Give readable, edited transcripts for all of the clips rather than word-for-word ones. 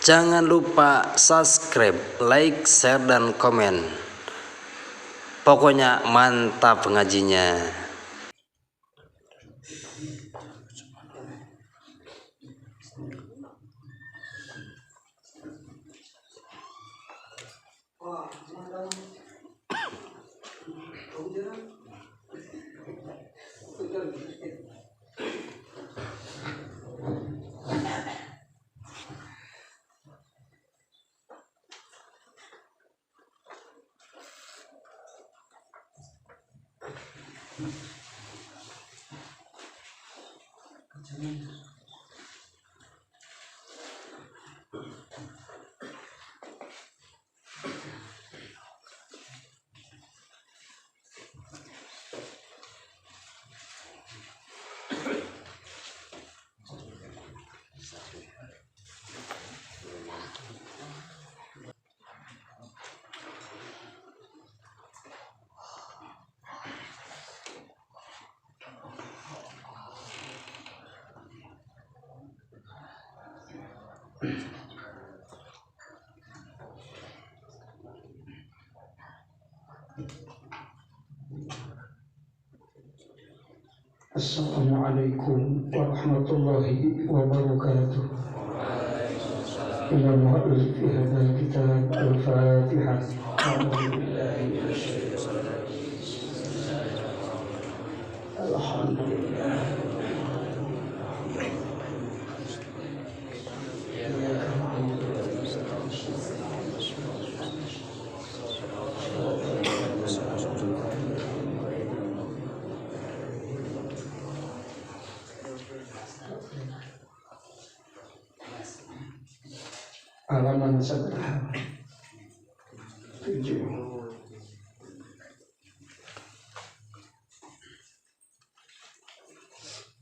Jangan lupa subscribe, like, share, dan komen. Pokoknya mantap ngajinya. Assalamualaikum warahmatullahi wabarakatuh. Inna mu'allif fi hadal kitab al-Fatihah. Alhamdulillah. Halaman seberapa? 7.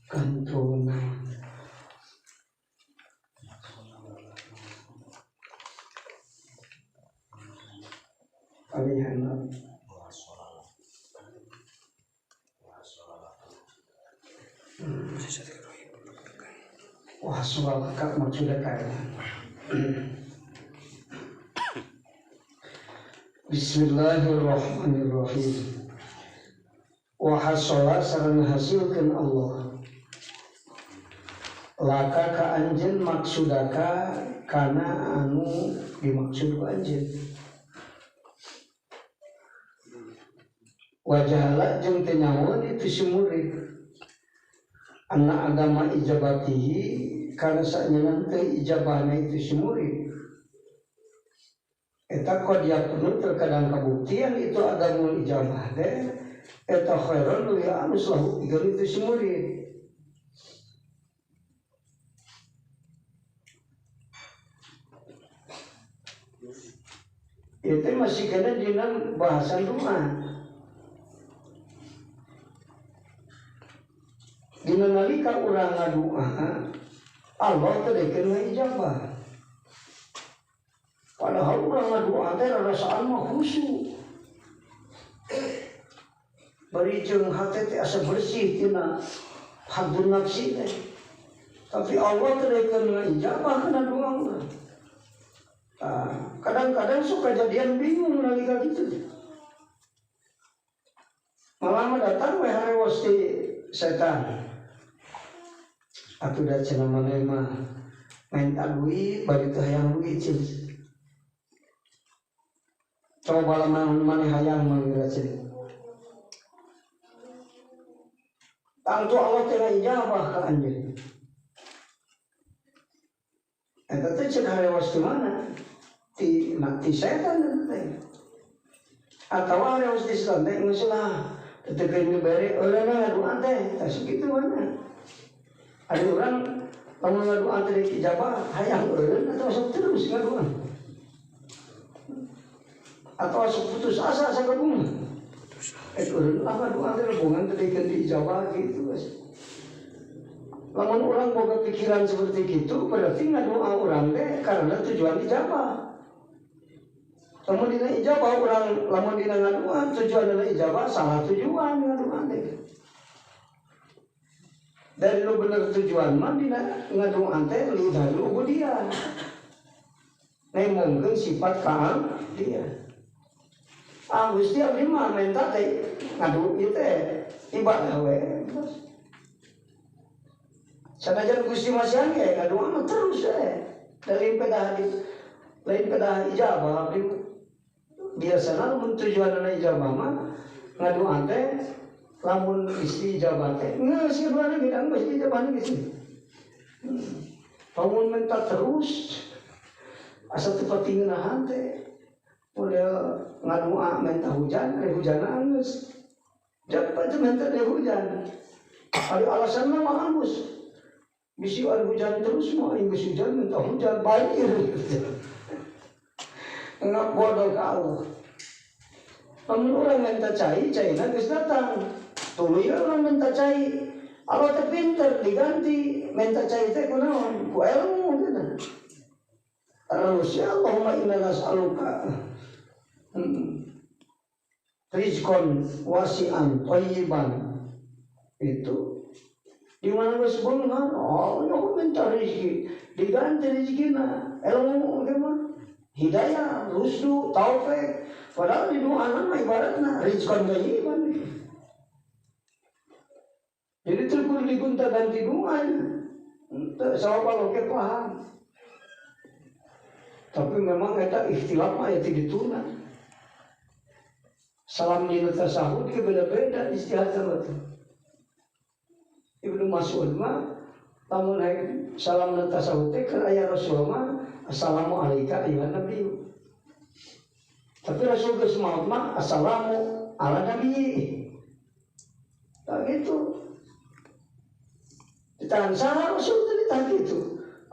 Kantonan. Alihan. Wah, soal kakak maksudnya kaya. Bismillahirrahmanirrahim. Wa hasala sareng hasilkeun Allah. Laka ka anjeun maksudaka kana anu dimaksud ku anjeun. Wajahala jeung teu nyaho itu si murid. Anna agama ijabatihi kana saenyana teh ijabahna itu si murid. Eta kod yakunu terkadang kabuktian itu agamul ijabah teh eta khairan lu ya anus lahu pikeun itu si murid. Itu masih kena dina bahasan rumah. Dina nalika urang ngadoa Allah teh dekeun ijabah. Padahal urang ngadoa teh rasaan mah khusyuk. Bari jeung hate teh asa bersih tina hadun nafsi teh. Tapi Allah teh dekeun ijabah kana doa urang. Kadang-kadang suka jadian bingung nalika kitu. Malah datang we harewas ti setan. Atuh da cenah maneh mah minta duit bari teu hayang duit cing. Coba maneh hayang mangira cing. Tangtu Allah teh ijabah ka anjeun. Eta teh ceuk harewas di mana? Ti setan teh. Atawa harewas di setan teh geus lah. Teu keun bere eureuna ngadoa teh, tah sakitu mana? Ada orang lamun ngadoa teh ijabah hayang eureun atau sok terus ngadoa. Atau sok putus asa sakabung. Eureun lah ngadoa teh hubungan teh dikeun ijabah gitu guys. Lamun orang boga pikiran seperti itu berarti ngadoa orang teh karena tujuan ijabah. Lamun dina ijabah orang lamun dina ngadoa tujuan dina ijabah salah tujuan ngadoa teh. Dari lu bener tujuan mah dina ngadoa teh lidah lu ubudian. nemongkeun sifat keabdian. Gusti abdi mah minta teh ngadu ieu teh ibadah we. Sanajan Gusti masihan ge ngadu mah terus dari lain pedah ijabah abdi biasana mun tujuanna ijabah mah ngadu teh lamun isi ijabah teh geus sieureuna bidang geus ijabah geus. Pamun minta terus asa teu patingeun teh model ngadua minta hujan, ada hujan angus. Dapat minta ada hujan. Ada alasan mah angus. Bisi ada hujan terus mah angus hujan minta hujan banjir. Enggak bodoh ke Allah. Namun orang minta cai geus datang. Tuluy orang minta cai. Allah teh pinter diganti minta cai teh kunaon? Ku ilmu gitu. Terus ya Allahumma inna nas'aluka rizqan wasi'an thayyiban. Itu di mana sebelumnya Allah minta rezeki diganti rezekina ilmu gimana hidayah rusdu taufik padahal di doa nama ibaratna rizqan thayyiban. Jadi terkudu digunta ganti doa sama kalau kita paham. Tapi memang ada ikhtilaf mah ya dituna. Salam dina tasahud ke beda-beda istihadna teh. Ibnu Mas'ud mah lamun hayang salam dina tasahud teh keur aya Rasul mah assalamu alayka ayyuhan nabi. Tapi Rasul geus maot mah assalamu ala nabi. Tak gitu. Ditahan saha Rasul teh ditahan gitu.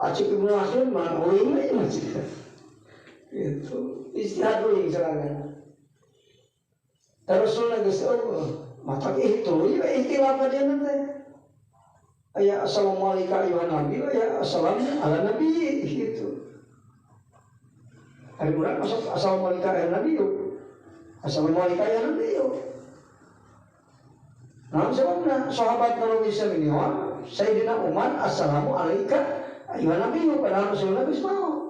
Acik Ibnu Mas'ud mah uing we macam itu istihad uing serangan. Terus Rasulullah geus mata itu ieu ikhtilaf dia nanti. Aya assalamu alayka ayyuhan nabi, aya assalamu ala nabi gitu. Hari urang masuk assalamu alayka ayyuhan nabi. Assalamu alayka ayyuhan nabi. Nah, sebabna sahabat Nabi sallallahu Sayyidina Umar assalamu alayka ayyuhan nabi pada Rasulullah geus mau.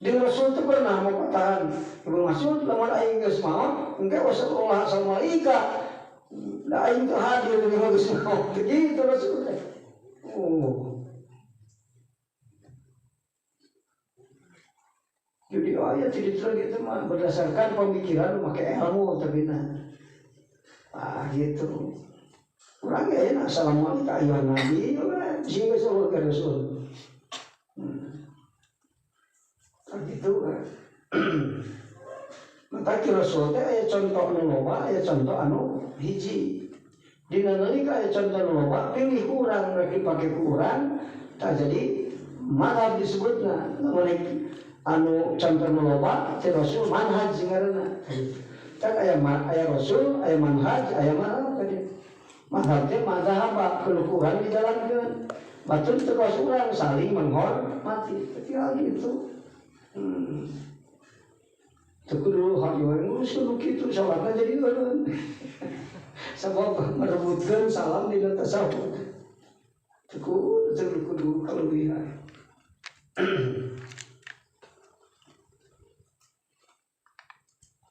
Di Rasul itu pernah mau katakan Ibnu Mas'ud lamun aing geus mau engke Rasulullah sallallahu alaihi da aing teu hadir di geus mau begitu Rasul. Jadi ayat cerita gitu mah berdasarkan pemikiran pakai ilmu tabina. Gitu. Urang ya assalamualaikum ayyuhan nabi sing geus ke Rasul. Gitu kan. Maka Rasul teh aya contoh nu loba, aya contoh anu hiji. Dina nalika aya contoh nu loba, pilih kurang rek dipake ku urang, tah jadi mazhab disebutna. Lamun anu contoh nu loba, teh Rasul manhaj ngaranna. Kan aya Rasul, aya manhaj, aya mazhab tadi. Mazhab teh mazhab kudu kurang dijalankeun. Batur teu urang saling menghormati. Ketika gitu. Tekudu hak yang ngurus kudu kitu salatna jadi eureun. Sabab merebutkeun salam di tasawuf. Tekudu kalebihan.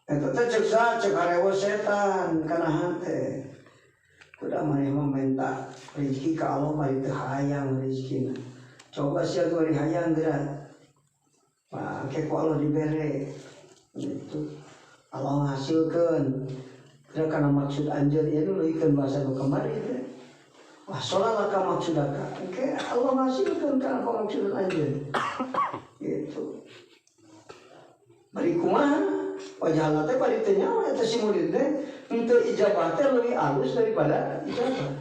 Eta teh cek harewa setan kana hate. Kuda mah meminta rezeki ka Allah bari teu hayang rezekina. Coba sia tuh hayang geura. Pakai ku Allah dibere itu Allah ngasilkan kira karena maksud anjir itu leuikeun bahasa nu kamari teh wah soalna ka maksudaka engke Allah ngasilkan karena maksud anjir gitu bari kumaha wajahna teh bari teh nyawa eta si murid teh henteu ijabah teh leuwih alus daripada ijabah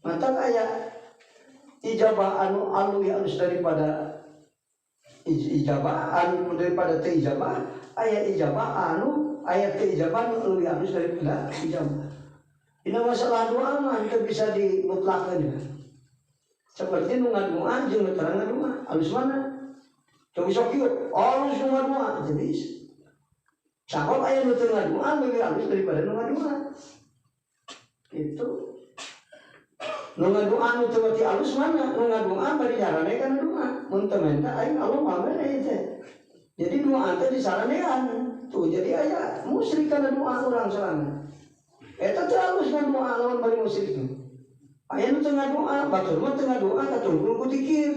mantap aya ijabah anu leuwih alus daripada ijabah anu daripada teu ijabah aya ijabah anu aya teu ijabah anu leuwih halus daripada ijabah. Dina masalah doa mah teu bisa dimutlakeun. Seperti nu ngadoa jeung nu terang ngadoa, halus mana? Teu bisa kieu, halus nu ngadoa teu bisa. Sabab aya nu teu ngadoa leuwih halus daripada nu ngadoa. Gitu. Nu ngadoa nu teu mati alus mana? Nu ngadoa bari jarane kana doa. Mun teu menta aing Allah mah mere teh. Jadi doa teh disaranean. Tuh jadi aya musyrik kana doa urang sorangan. Eta teh alus ngadoa lawan bari musyrik. Aya nu teu ngadoa, batur mah teu ngadoa katunggul ku zikir.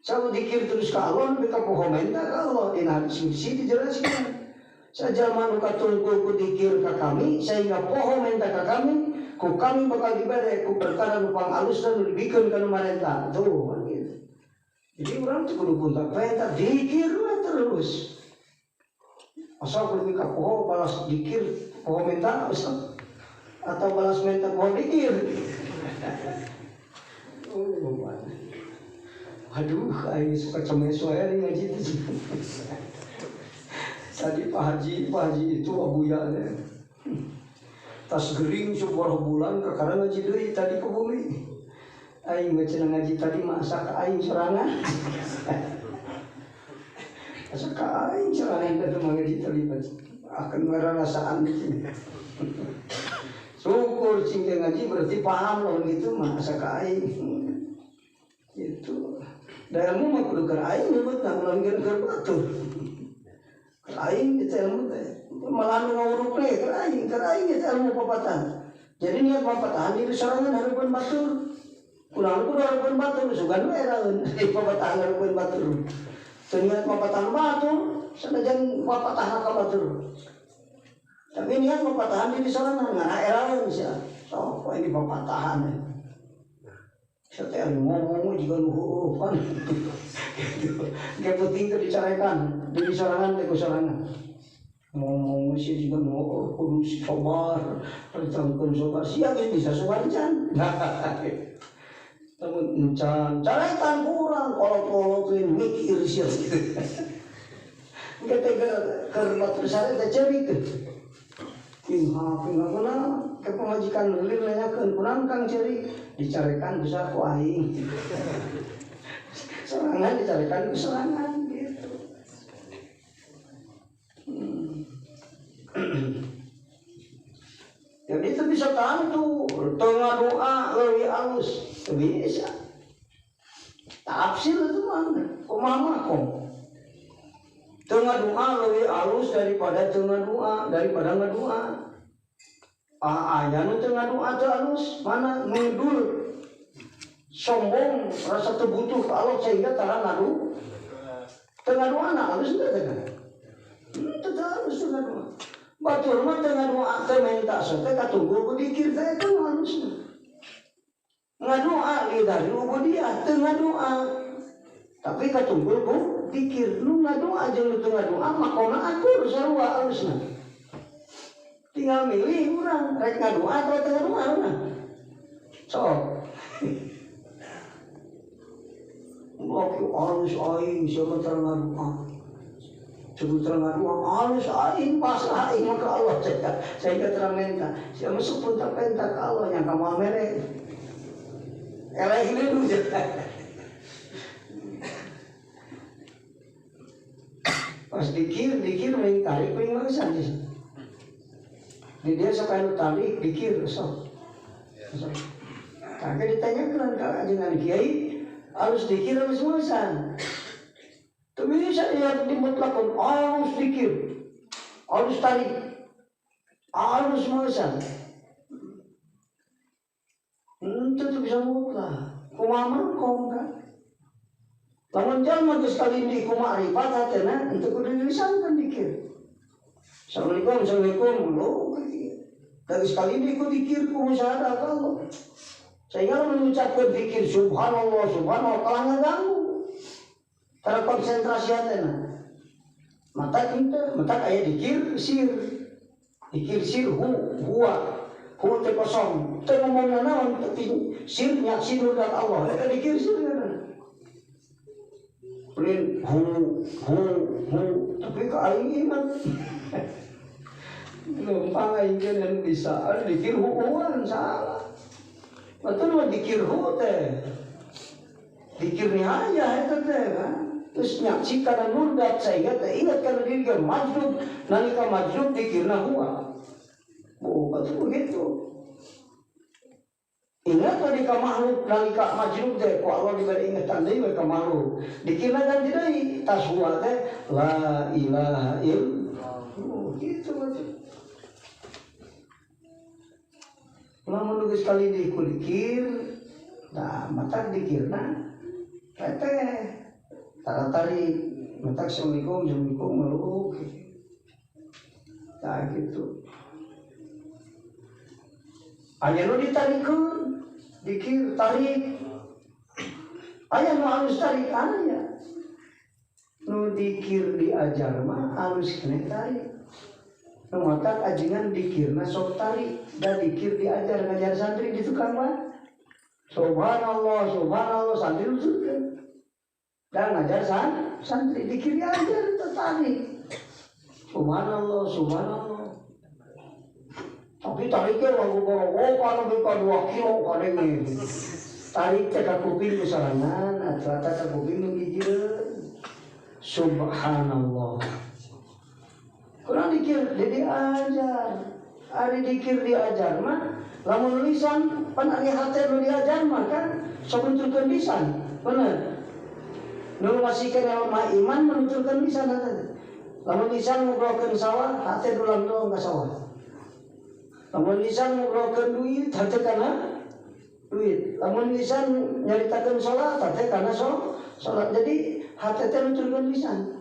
Sabu zikir terus ka Allah nepi ka poho menta ka Allah dina hadis qudsi dijelaskeun. Sajalma nu katunggul ku zikir ka kami sehingga poho menta ka kami ku kami bakal dibere ku perkara nu pangalus dan nu dibikeun ka nu marenta. Tuh kan gitu. Jadi urang teh kudu punta perintah zikir terus. Asal kudu ka poho balas zikir poho menta asal atau balas menta poho zikir. Oh, aduh, aing suka cemes wae ngaji teh. Tadi Pak Haji itu abuya teh. Tas gering subur bulan kakara ngaji deui tadi ke bumi. Aing cenah ngaji tadi masa ka aing sorangan. Asa ka aing sorangan teh ngaji terlibat. Akan ngarasaan di sini. Syukur cing ngaji berarti paham loh gitu mah asa ka aing. Gitu. Da ilmu mah kudu keur aing nyebutna lamun keur batur. Keur aing itu ilmu teh. Malah ngawurupne keur aing itu ilmu papatan. Jadi niat papatan diri sorangan hareupeun batur. Kurang kudu hareupeun batur sugan we eraeun. Papatan hareupeun batur. Teu niat papatan batur, sanajan papatan ka batur. Tapi niat papatan diri sorangan ngana eraeun sia. Sok ini papatan. Saya ngomong juga luhur kan, gak penting itu dicarakan, dari sorangan ke sorangan. Ngomong sih juga mau kudu sabar, pertangkun sabar, siapa yang bisa sabar can? Namun can, carakan kurang, kalau mikir sih. Kita kerbat besar kita cari ke, pindah mana? Kepemajikan nulir nanyakeun kurang kang ceri dicarikan besar ku aing. Serangan dicarikan ku serangan gitu. Jadi itu bisa tantu tengah doa leuwih alus bisa. Tafsir itu mana? Kumaha kok? Tengah doa leuwih alus daripada tengah doa daripada ngadoa. Aya nu teu ngadoa teu alus, mana ngidul sombong rasa teu butuh ka Allah sehingga tara ngadu. Teu ngadoa na alus teu kan? Teu alus teu ngadoa. Batur mah teu ngadoa teu menta sote katunggul ku dikir teh kan alus. Ngadoa lidari ubudiyah teu ngadoa. Tapi katunggul ku dikir nu ngadoa jeung nu teu ngadoa makona atur sarua alusna. Tinggal milih orang, rek ngadoa atau teu ngadoa orang. Sok. Laki alus aing siapa teu ngadoa. Sebut teu ngadoa alus aing pasrah aing ka Allah saya terang menta. Sia masuk pun tak penta ka Allah yang kamu mere. Eleh ini dulu. Pas dikir main tarik paling mangsan sih. Di dia sekali tarik dikir sok. Kakek ditanyakan ke ajengan kiai, harus dikir harus mangsan. Tapi bisa dia dimutlakkan harus dikir, harus tarik, harus mangsan. Itu bisa mutlak. Kumaha kau kan? Lamun jalma geus kalindi ku ma'rifat hatena itu kudu dilisankeun dikir. Assalamualaikum, lo dari sekali ini ku dikir ku musyahadah Allah. Sehingga mengucapkan dikir subhanallah kalah ngaganggu. Tara konsentrasi hatena. Mata aya dikir sir. Dikir sir huwa. Hu teh kosong. Teu ngomongna naon tapi sir nyaksidu dat Allah. Eta dikir sir kana. Lain hu tapi ka aing iman. Gampang aing kan bisa dikir huuan salah. Betul mah dikir hu teh. Dikir nihaya eta teh kan. Terus nyaksi kana nurdat sehingga teh ingat kana diri ge majlub, nalika majlub dikirna huwa. Oh, betul begitu. Ingat tadi ka makhluk nalika majnun teh ku Allah diberi ingatan deui ka makhluk. Dikira ganti deui taswa teh la ilaha illallah. Gitu betul. Lamun geus kali dikir, nah mata dikirna teteh taratari mata assalamualaikum meluk. Nah gitu. Aya nu ditarikeun, dikir tarik. Aya nu halus tarik aya. Nu dikir diajar mah halus kena tarik. Nu mata ajengan dikirna sok tarik, da dikir diajar ngajar santri di tukang mah. Subhanallah, subhanallah santri lusukeun. Da ngajar santri dikir diajar tarik. Subhanallah, subhanallah. Tapi tariknya lagu boro-boro kalau buka 2 kilo kadang tarik ke kuping kesarangan, ternyata ke kuping menggigil. Subhanallah. Kurang dikir dia diajar, hari dikir diajar mah, lamun lisan pan ari hate nu diajar mah kan sabenturkeun lisan, bener. Nu masih kana mah iman menunturkeun lisan hate. Lamun lisan ngobrolkeun sawah, hate dulang doang ka sawah. Lamun lisan ngobrolkeun duit, hate kana duit. Lamun lisan nyaritakeun salat, hate kana salat. Jadi hate teh nuturkeun lisan.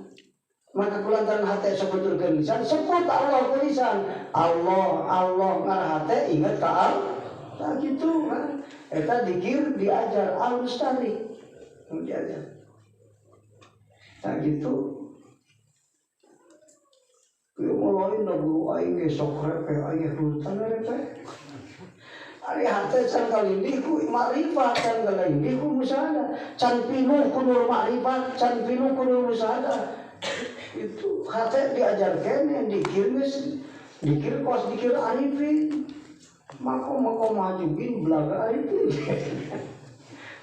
Maka kulantaran hate sabenturkeun lisan, sebut Allah ke lisan. Allah ngarah hate ingat ka Allah. Nah gitu kan. Eta dikir diajar alus tarik. Diajar. Nah gitu. Kuwi mulai guru aing ge sok repe aing hulutan repe. Ari hate can kalindi ku makrifat can kalindi ku musada. Can pinuh ku nur makrifat, can pinuh ku nur musada. Itu hate diajarkeun yang dikir geus dikir kos dikir arifin. Mako majubin belaga arifin.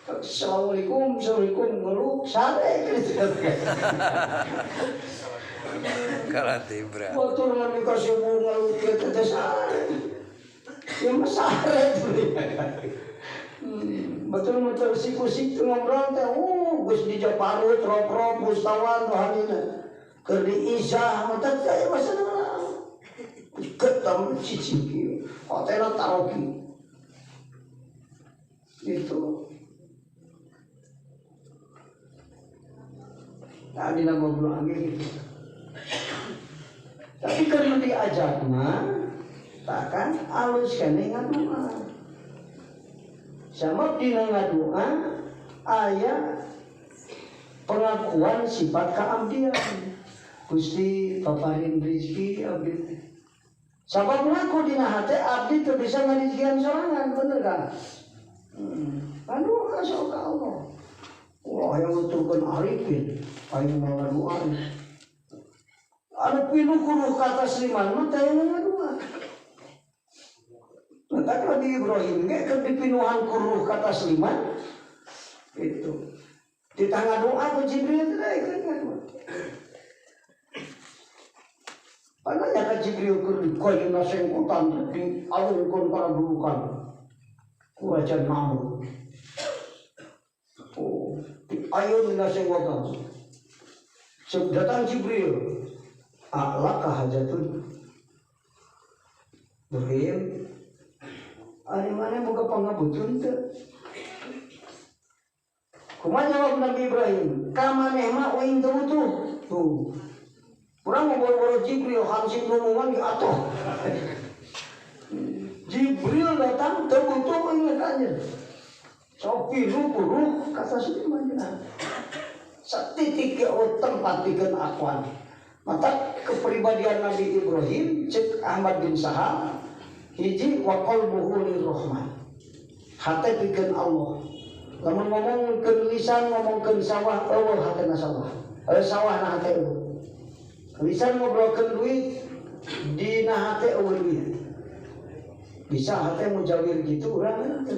Assalamualaikum ngeluk sare gitu. Kalati bra. Motor ngan dikasih bunga lukit tetes ya masare tuh. Betul siku-sik teu ngobrol teh geus dijaparut rop-rop mustawan rohanina. Keur diisah mah teh aya masana. Ketam cicing hotela taroki. Itu. Tadi nak ngobrol lagi gitu. Tapi kalau diajar mah, takkan alus kene ngadua. Sama dina ngadua, aya pengakuan sifat keabdian. Gusti paparin rezeki abdi. Sabab ngaku dina hate abdi teu bisa ngarizkian sorangan, bener kan? Anu asal ka Allah. Allah yang nuturkeun arifin, aing ngaduaan. Anu pinuh kuruh kata seliman mah teh ngadua. Maka Nabi Ibrahim ge keur dipinuhan kuruh kata seliman itu. Di tangga doa ku Jibril teh keur ngadua. Pananya ka Jibril keur dikoyna sengkutan di alungkeun kana dudukan. Ku aja naon. Oh, di ayun dina sengkutan. Datang Jibril. Alaka hajatun Ibrahim ari mana boga pangabutun teu kumaha jawab Nabi Ibrahim ka maneh mah uing teu butuh tuh urang ngobrol Jibril hansip numungan di atoh Jibril datang teu butuh uing kanjeun sok pilu kuruh kata Sulaiman satitik ke tempat pikeun akuan. Mata kepribadian Nabi Ibrahim cek Ahmad bin Sahal hiji wa qalbuhu lirrahman hate pikeun Allah lamun ngomongkeun lisan ngomongkeun sawah eueuh hatena sawah sawahna hate eueuh lisan ngobrolkeun duit dina hate eueuh duit bisa hate mujawir gitu urang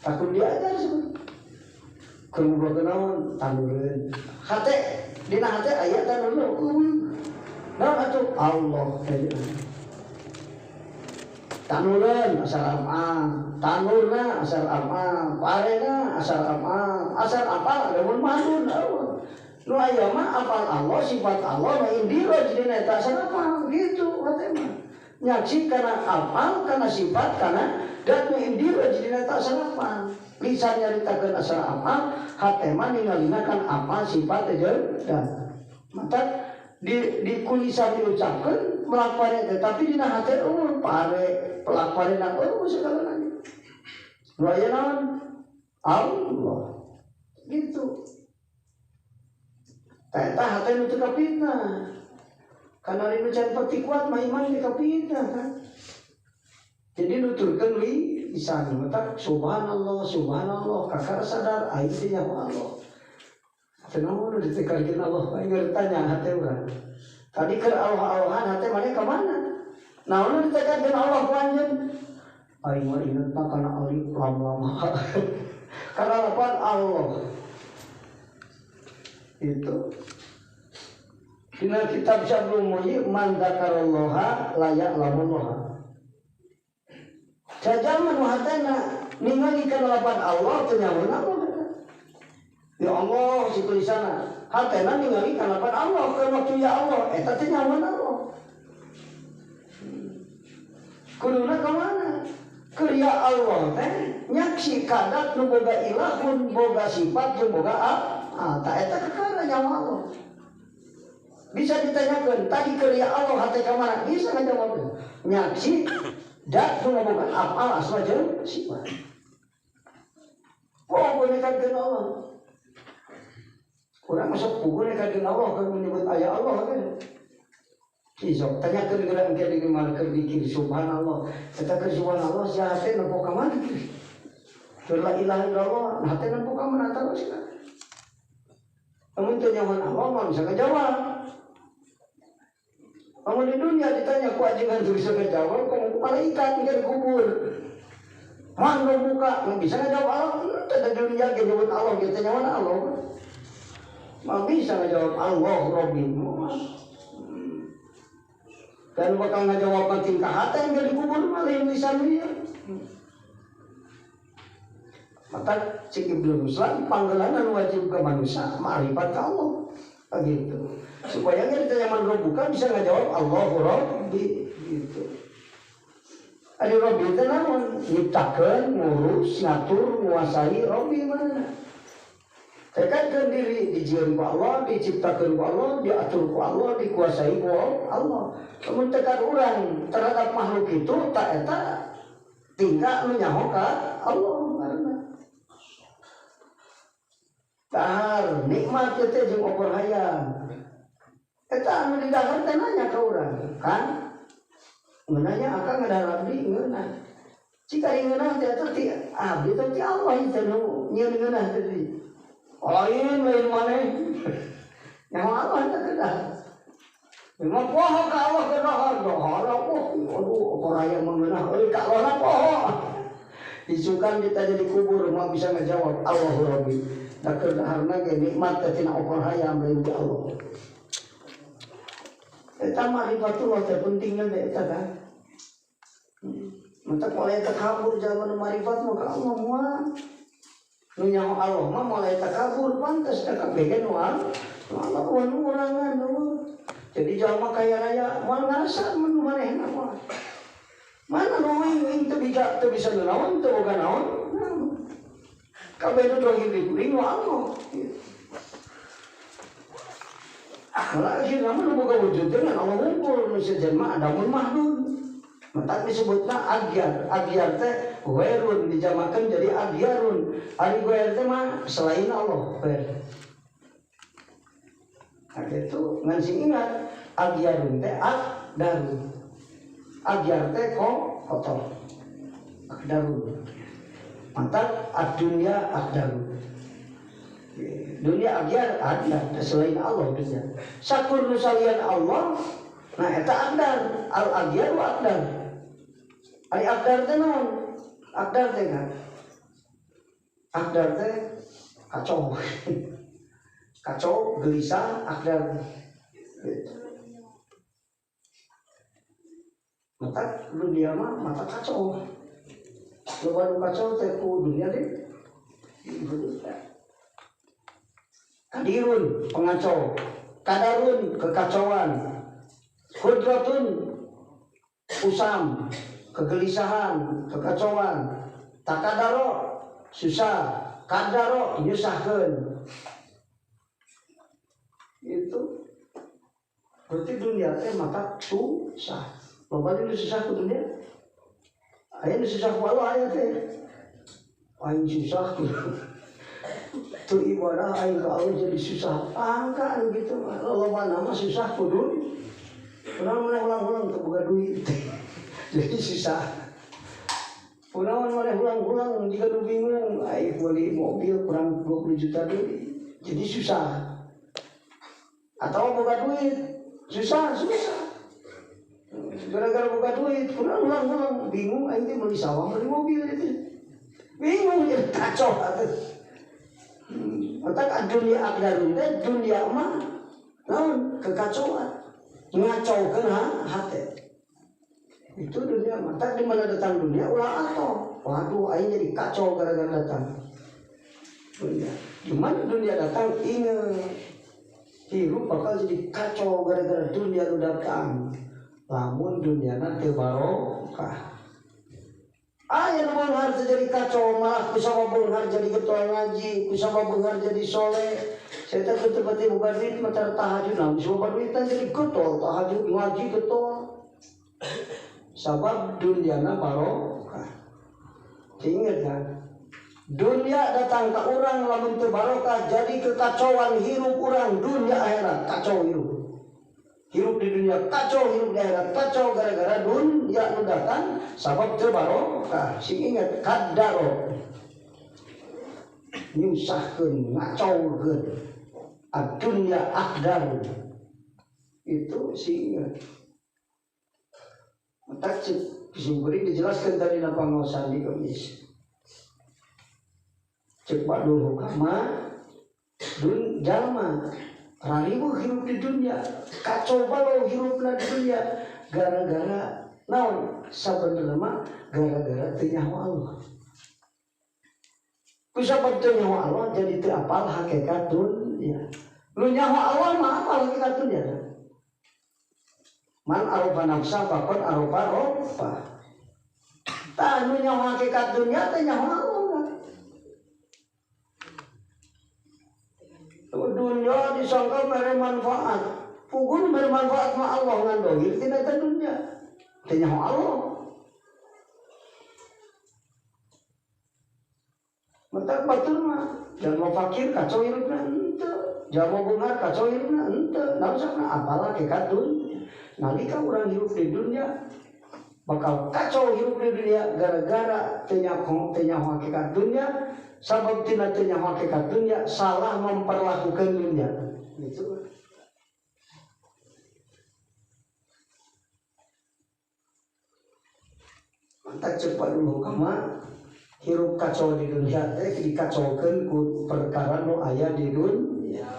takut diajar sebut keur ngobrolkeun naon taneureun hate dina hate aya taneureun nah atuh Allah tanuran asal amang, tanurna asal amang, parena asal amang, asal apa lamun madun nu aya mah apal Allah sifat Allah na indira jadi eta asal apa gitu hate mah nyaksi kana apal kana sifat kana dan nu indira jadi eta asal apa lisan nyaritakeun asal apa hate mah ningalina kan apal sifat jeung dan mata di kulisan diucapkan melakukannya tetapi dina hati pare pelakuannya segala nanya lu aya naon Allah gitu eta hati nu teu kapitna kana dinu can pati kuat mah iman teu kapitna kan jadi nuturkeun li lisan mata subhanallah subhanallah kakar sadar aing teh nyawa Allah kenapa udah ditekankan Allah ingin tanya hati orang tadi ke Allah-Allahan hati mana kemana nah udah ditekankan Allah panjang aing mah ingat mah karena alif lama karena lapan Allah itu dina kitab Syabrul Muhyi man dzakarallaha la ya'lamullaha jajaman hatena ningali kana lapan Allah teu nyamun Allah ya Allah si tulisanna hatena ningali kana lapan Allah keur waktu ya Allah eta teh nyamun Allah kuduna ka mana keur ya Allah teh nyaksi kadat nu boga ilahun boga sifat jeung boga ta eta kakara nyawa Allah bisa ditanyakan tadi keur ya Allah hate ka mana bisa ngajawab nyaksi dat nu boga apa asma jeung sifat boleh kan Allah kurang masuk buku kan Allah kan menyebut ayat Allah kan kisah tanyakan gerak engke di mana keur dikir subhanallah eta keur subhanallah sia hate nempo ka mana keur la ilaha illallah hate nempo ka mana terus kan namun teu nyaman Allah mah bisa ngajawab namun di dunia ditanya ku ajengan teu bisa ngajawab ku malaikat engke dikubur man buka bisa ngajawab Allah teu ada dunia ge nyebut Allah ge teh nyaman Allah mah bisa ngajawab Allah Rabbi dan bakal ngajawab tingkah hati yang gak dikubur malah yang lisan dia maka cik Ibnu Ruslan panggilan wajib ke manusia ma'rifat ke Allah begitu supaya kita yang buka bisa ngajawab Allah Rabbi gitu ada Rabbi itu namun nyiptakan, ngurus, ngatur, menguasai Rabbi mana tekadkan diri dijieun ku Allah, diciptakan ku Allah, diatur ku Allah, dikuasai ku Allah. Namun tekad orang terhadap makhluk itu tak eta tinggal menyaho ka Allah karena tahar nikmat teh jeung opor hayang. Eta anu di dahar teh nanya ka urang, kan? Ngeunanya akang ngadalam di ngeunah. Cika ngeunah teh eta ti abdi teh ti Allah teh nu nyieun ngeunah teh. Lain mana? Yang Allah tak kena. Memang poho ka Allah kena dohar apa? Aduh, orang yang mengenah ka Allah poho. Isukan kita jadi kubur mau bisa ngejawab Allahu Rabbi. Tak kedaharna ge nikmat tina opor hayam dari Allah. Eta ma'rifatullah teh pentingna teh eta kan. Mata mulai takabur zaman ma'rifat mah ka Allah moal. Nu nyaho Allah mah mulai takabur pantas da kabeh nu Allah anu urangan jadi jalma kaya raya moal ngarasa mun manehna mah mana nu ing teu bisa naon teu boga naon kabeh nu dohir di kuring Allah malah akhirna mah boga wujud dengan Allah ngumpul nu sejen mah ada mun mahdud mata disebutna agyar teh wairun dijamakan jadi agyarun ari wair teh mah selain Allah wair itu ngan sing ingat agyarun teh akdarun agyar teh kotor akdarun mata dunia akdarun dunia agyar ada selain Allah dunia sakur nu salian Allah nah eta akdar al agyar wa akdar ari akdar teh naon? Akdar teh kan? Akdar teh kacau. Kacau, gelisah, akdar. Mata dunia mata kacau. Baru kacau teku dunia deh. Kadirun pengacau, kadarun kekacauan, hudratun usam, kegelisahan, kekacauan, takadaro susah, kadaro nyusahkeun. Itu berarti dunia teh mata susah. Loba nu susah ku dunia. Aya nu susah ku Allah aya teh. Aing susah tu ibadah aing ka Allah jadi susah. Angka gitu mah. Loba nama susah ku dunia. Ulang-ulang teu boga duit. Jadi susah. Ulang ulang jika nu bingung aing beli mobil kurang 20 juta duit. Jadi susah. Atau boga duit susah. Gara-gara boga duit ulang bingung aing teh meuli sawah meuli mobil itu. Bingung jadi kacau atuh. Matak dunia akdarun teh dunia mah naon kekacauan. Ngacaukeun hate. Itu dunia mah. Tak di mana datang dunia ulah ato. Waduh aing jadi kacau gara-gara datang. Dunia. Gimana dunia datang ingat hirup bakal jadi kacau gara-gara dunia nu datang. Lamun dunia teu barokah. Aya nu beunghar jadi kacau malah kusama beunghar jadi ketua ngaji, kusama beunghar jadi soleh. Saya teh teu bati boga duit mah tahajud naon kusama duitan jadi getol tahajud ngaji getol. Sabab dunyana barokah. Ingat kan? Dunia datang ke orang lamun teu barokah jadi kekacauan hirup orang dunia akhirat kacau hirup. Hirup di dunia kacau, hirup di akhirat kacau gara-gara dunia nu datang sabab teu barokah. Sing ingat kadaro. Nyusahkeun, ngacaukeun. Ad-dunya akdar. Itu sing ingat. Mata sumber dijelaskan tadi na pangaosan di kemis. Cek dulu kama dun jalma raribu hirup di dunia kacau balau hirupna di dunia gara-gara naon sabenerna mah gara-gara teu nyaho Allah. Ku sabab teu nyaho Allah jadi teu apal hakikat dunia. Lu nyaho Allah mah apal hakikat dunia. Man arofa nafsa faqad arofa rofa. Tah nu nyaho hakikat dunia teh nyaho Allah. Dunia disangka mere manfaat. Pugun mere manfaat ma Allah ngan dohir tina teh dunia. Teh nyaho Allah. Matak batur mah jalma fakir kacau hirupna henteu. Jalma beunghar kacau hirupna henteu. Naon sakna apalah hakikat dunia. Nalika urang hirup di dunia bakal kacau hirup di dunia gara-gara teu nyaho hakikat dunia. Sabab tina teu nyaho hakikat dunia salah memperlakukan dunia. Gitu. Mantap cepat dulu kama hirup kacau di dunia teh dikacaukeun ku perkara nu aya di dunia.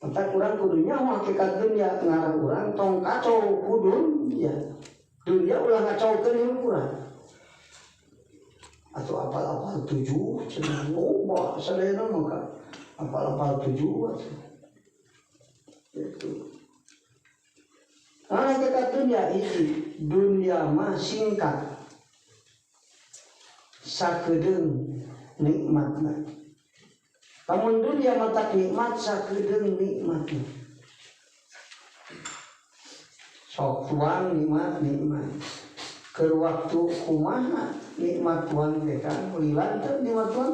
Mantap urang kudu nyaho hakikat dunia ngarang urang tong kacau ku dunia. Dunia ulah ngacaukeun hirup urang. Atau apal-apal 7 cenah loba sadayana maka apal-apal 7 itu. Nah hakikat dunia ini dunia mah singkat sakedeung nikmatna. Lamun dunia mah tak nikmat sakedeung nikmatna. Sok tuang nikmat. Ke waktu kumaha nikmat tuan teh kan ulilan teh nikmat tuan.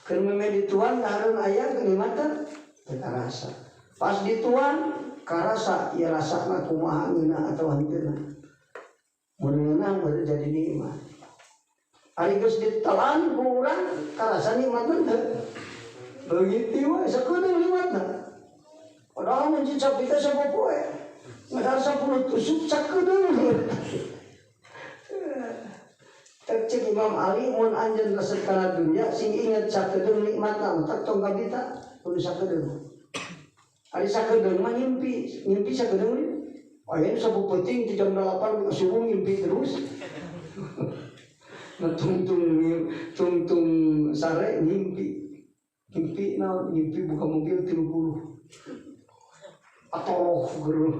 Keur meme di tuan ngahareun aya kenikmatan teu karasa. Pas di tuan karasa ya rasana kumaha ngeuna atawa henteu. Mun ngeunah baru jadi nikmat. Ari geus ditelan ku urang karasa nikmat teu. Begitu we sakedeung nikmatna. Padahal mun cicak kita sapopoe. Ngadar 10 tusuk sakedeung. Cek Imam Ali mun anjeun resep kana dunia sing inget sakedeung nikmatna mah tong kabita kudu sakedeung. Ari sakedeung mah nyimpi sakedeung Akhirnya sabuk penting di jam 8 subuh ngimpi terus. Nah tungtung sare ngimpi buka mobil 30. Atau guru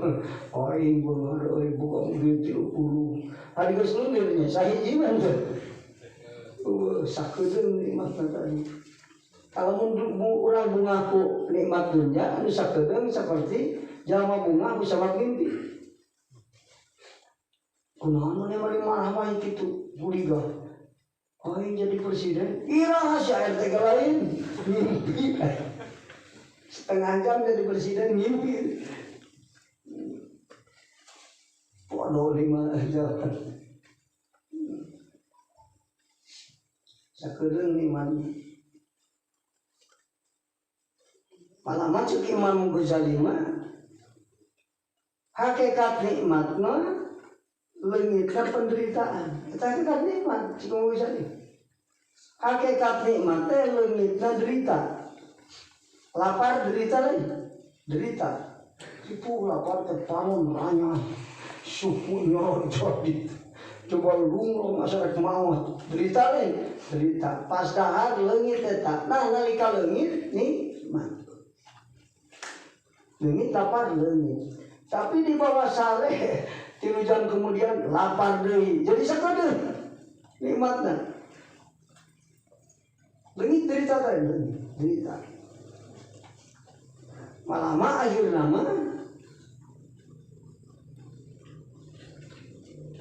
aing beungar buka mobil 30. Hari geus leundirnya sahiji mah teh. Sakedeung nikmatna tadi. Kalau orang mengaku nikmat dunia, anu sakedeung seperti jalma bunga bisa mimpi. Kunaon mah mari marah kitu buliga. Aing jadi presiden, iraha si RT lain mimpi. Setengah jam jadi presiden mimpi. Waduh 5 jam. Sakedeung nikmatna. Malah macam Imam Ghazali mah hakikat nikmatna leungitna penderitaan. Eta hakikat nikmat Imam Ghazali. Hakikat nikmat teh leungitna derita. Lapar derita lain. Derita. Itu lapar teh panon ranya suhunya jadi coba lunglong masyarakat maut. Derita lain. Derita. Pas dahar leungit eta. Nah nalika leungit nikmat. Leungit lapar leungit. Tapi di bawah sare 3 jam kemudian lapar deui. Jadi sakedeung nikmatna. Leungit derita teh derita. Malah mah akhirna mah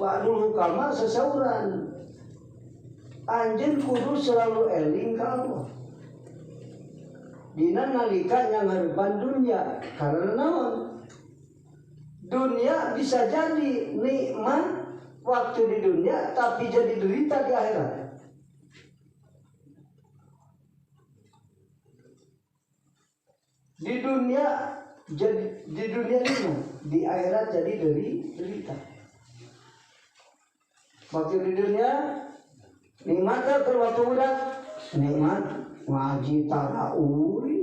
Ba'dul hukama sesauran. Anjeun kudu selalu eling ka Allah. Dina nalika nyanghareupan dunia karena naon? Dunia bisa jadi nikmat waktu di dunia tapi jadi derita di akhirat. Di dunia nikmat, di akhirat jadi derita. Waktu di dunia nikmat ke waktu budak nikmat ngaji tarawih.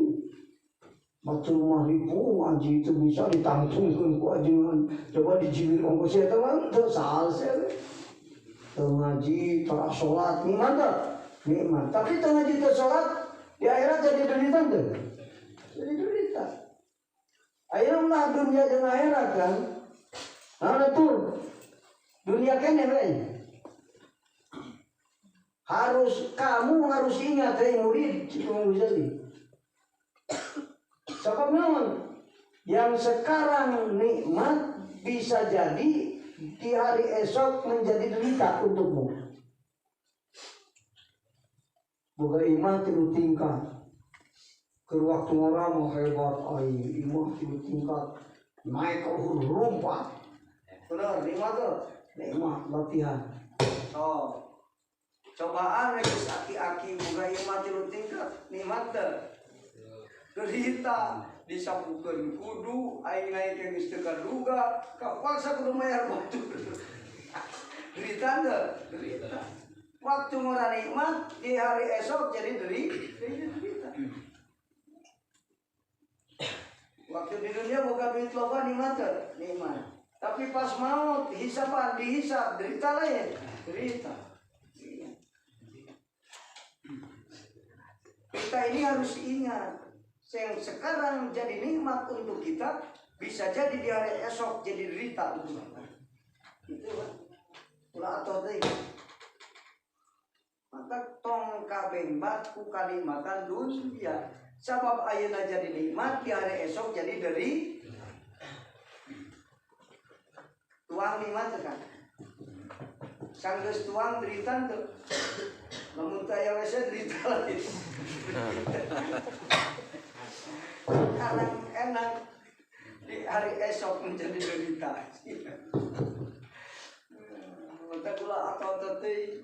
Batu maribu ngaji itu bisa ditangtungkan ku ajengan. Coba dijibir ongkos eta mah teu salse. Teu ngaji tara salat nikmat tak? Nikmat. Tapi teu ngaji teu salat di akhirat jadi derita teu? Jadi derita. Ayeuna ulah dunia jeung akhirat kan. Nah tuh. Dunia kene we. Kamu harus ingat murid Imam Ghazali. Sebab naon? Yang sekarang nikmat bisa jadi di hari esok menjadi derita untukmu. Boga iman tilu tingkat. Ke waktu orang mau hebat, iman tilu tingkat. Naik ke rumpat. Benar, nikmat tuh. Nikmat latihan. Oh. Cobaan geus aki-aki boga iman tilu tingkat. Nikmat teh. Derita disapukeun kudu aing naik geus teu kaduga kapaksa kudu mayar batu. Derita teh, derita. Waktu murah nikmat di hari esok jadi derita. Waktu di dunia boga duit loba nikmat teh, nikmat. Tapi pas maut hisapan dihisab derita lain, derita. Kita ini harus ingat yang sekarang jadi nikmat untuk kita bisa jadi di hari esok jadi derita untuk kita. Itu ulah atuh deui. Maka tong kabengbat ku kalimatan dunia. Sabab ayeuna jadi nikmat di hari esok jadi derita. Tuang nikmat kan. Sanggeus tuang derita teu. Lamun teu aya wese derita lagi. Sekarang enak di hari esok menjadi derita. Maka kula atau tadi,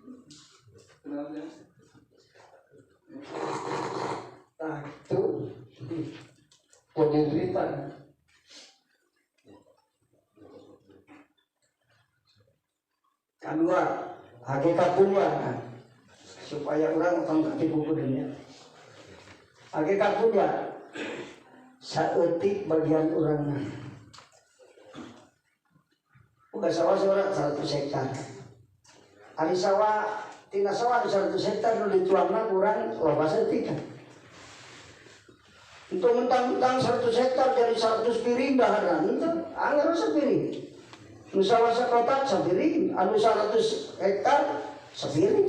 nah itu jadi derita. Kedua, hakikat dunia supaya orang akan ketipu dunia. Hakikat dunia saeutik bagian urangna. ke sawah seorang 100 hektar. Ari sawah tina sawah 100 hektar nu dituangna kurang loba setika. Untuk mentang-mentang 100 hektar jadi 100 piring daharan itu anggar sepiring. Nu sawah sakotak sapiring, anu 100 hektar sapiring.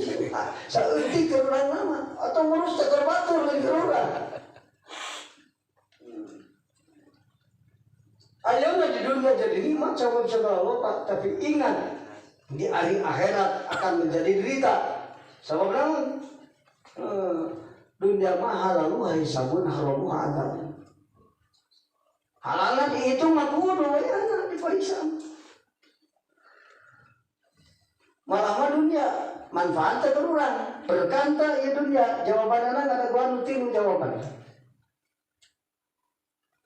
Saeutik keur urang mah atau ngurus teh keur batur lagi keur urang. Ayeuna di dunia jadi nikmat sabab segala loba, tapi ingat di hari akhirat akan menjadi derita. Sabab naon? Dunia mah halalu hisabun haramu adab. Halalna dihitung mah kudu we anak diperiksa. Malah mah dunia manfaat teh urang, berkanta ieu dunia jawabanana kada gua nu tilu jawaban.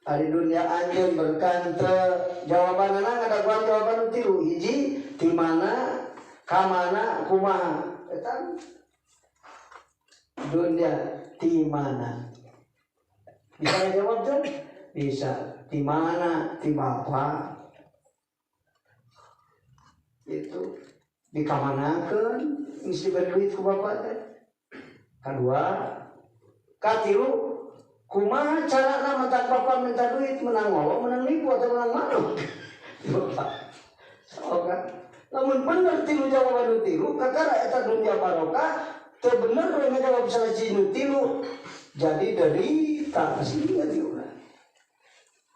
Hari dunia anjeun berkanta jawabanana kada gua jawaban nu tilu. Hiji di mana, ka mana, kumaha. Eta dunia di mana? Bisa jawab tuh? Bisa. Di mana? Di bapa. Itu dikamanakeun geus diberi duit ku bapa teh. Kadua, katilu kumaha carana mentak bapa minta duit menang ngolo, menang nipu atau menang manuk? Bapak. So kan. Namun bener tilu jawaban nu tilu, kakara eta dunia barokah, teu bener we ngajawab salah hiji nu tilu. Jadi derita aslinya tilu.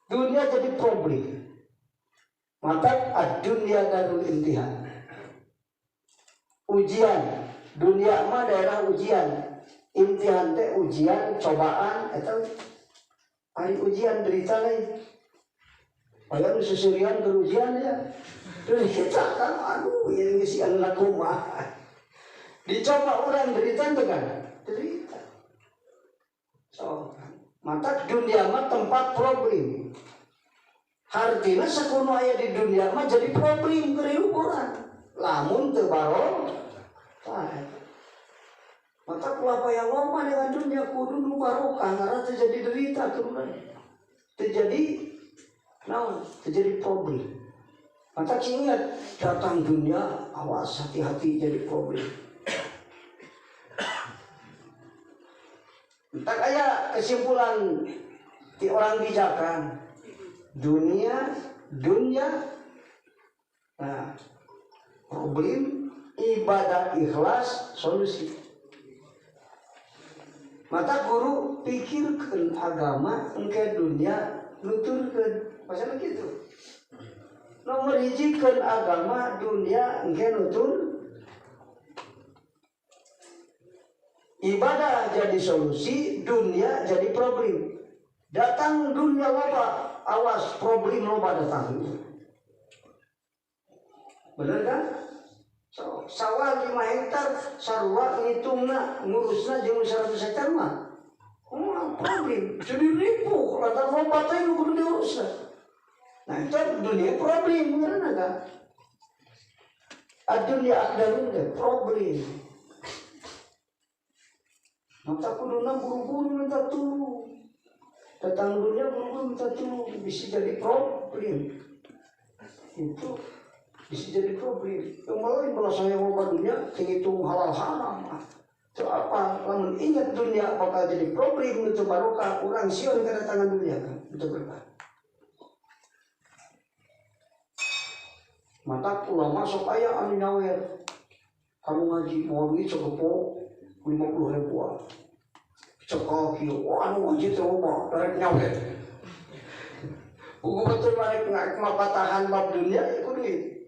Dunia jadi problem. Mata ad-dunya darul imtihan. Ujian, dunia mah daerah ujian. Imtihan teh ujian, cobaan, eta hari ujian derita lain. Aya nu susurian berujian ya. Terus kita kan aduh yang ngisi anak rumah. Dicoba orang derita teh kan? Derita. So, mata dunia mah tempat problem. Hartina sakuno aya di dunia mah jadi problem keur hirup urang. Lamun teu barokah. Mata kulapa yang loba dengan dunia kudu nu barokah ngara terjadi derita keur urang. Terjadi naon? Terjadi problem. Mata ingat datang dunia awas hati-hati jadi problem. Tak aya kesimpulan di orang bijakan dunia nah problem ibadah ikhlas solusi. Mata guru pikirkan agama engke dunia nuturkeun pasal gitu. Nomor hiji keun agama dunia engke nutur ibadah jadi solusi, dunia jadi problem. Datang dunia loba, awas problem loba datang. Bener kan? So, sawah 5 hektar, sarua ngitungna, ngurusna jeung 100 hektar mah. Problem. Jadi ribu, lantar loba teh nu kudu diurusna. Nah, itu dunia problem beneran kan? Dunia akdarun problem. Maka kuduna buru-buru minta tolong. Datang dunia buru-buru minta tolong. Bisa jadi problem. Itu bisa jadi problem. Yang malah kalau saya mau dunia, hitung halal haram. Itu apa? Namun ingat dunia bakal jadi problem untuk barokah. Orang sion kedatangan dunia kan? Itu berkah. Mata ulama sok aya anu nyawer. Kamu ngaji mau duit cukup 50.000. Cekal kieu, anu ngaji teh loba, darek nyawer. Ugu betul marek mapatahan bab dunia iku duit.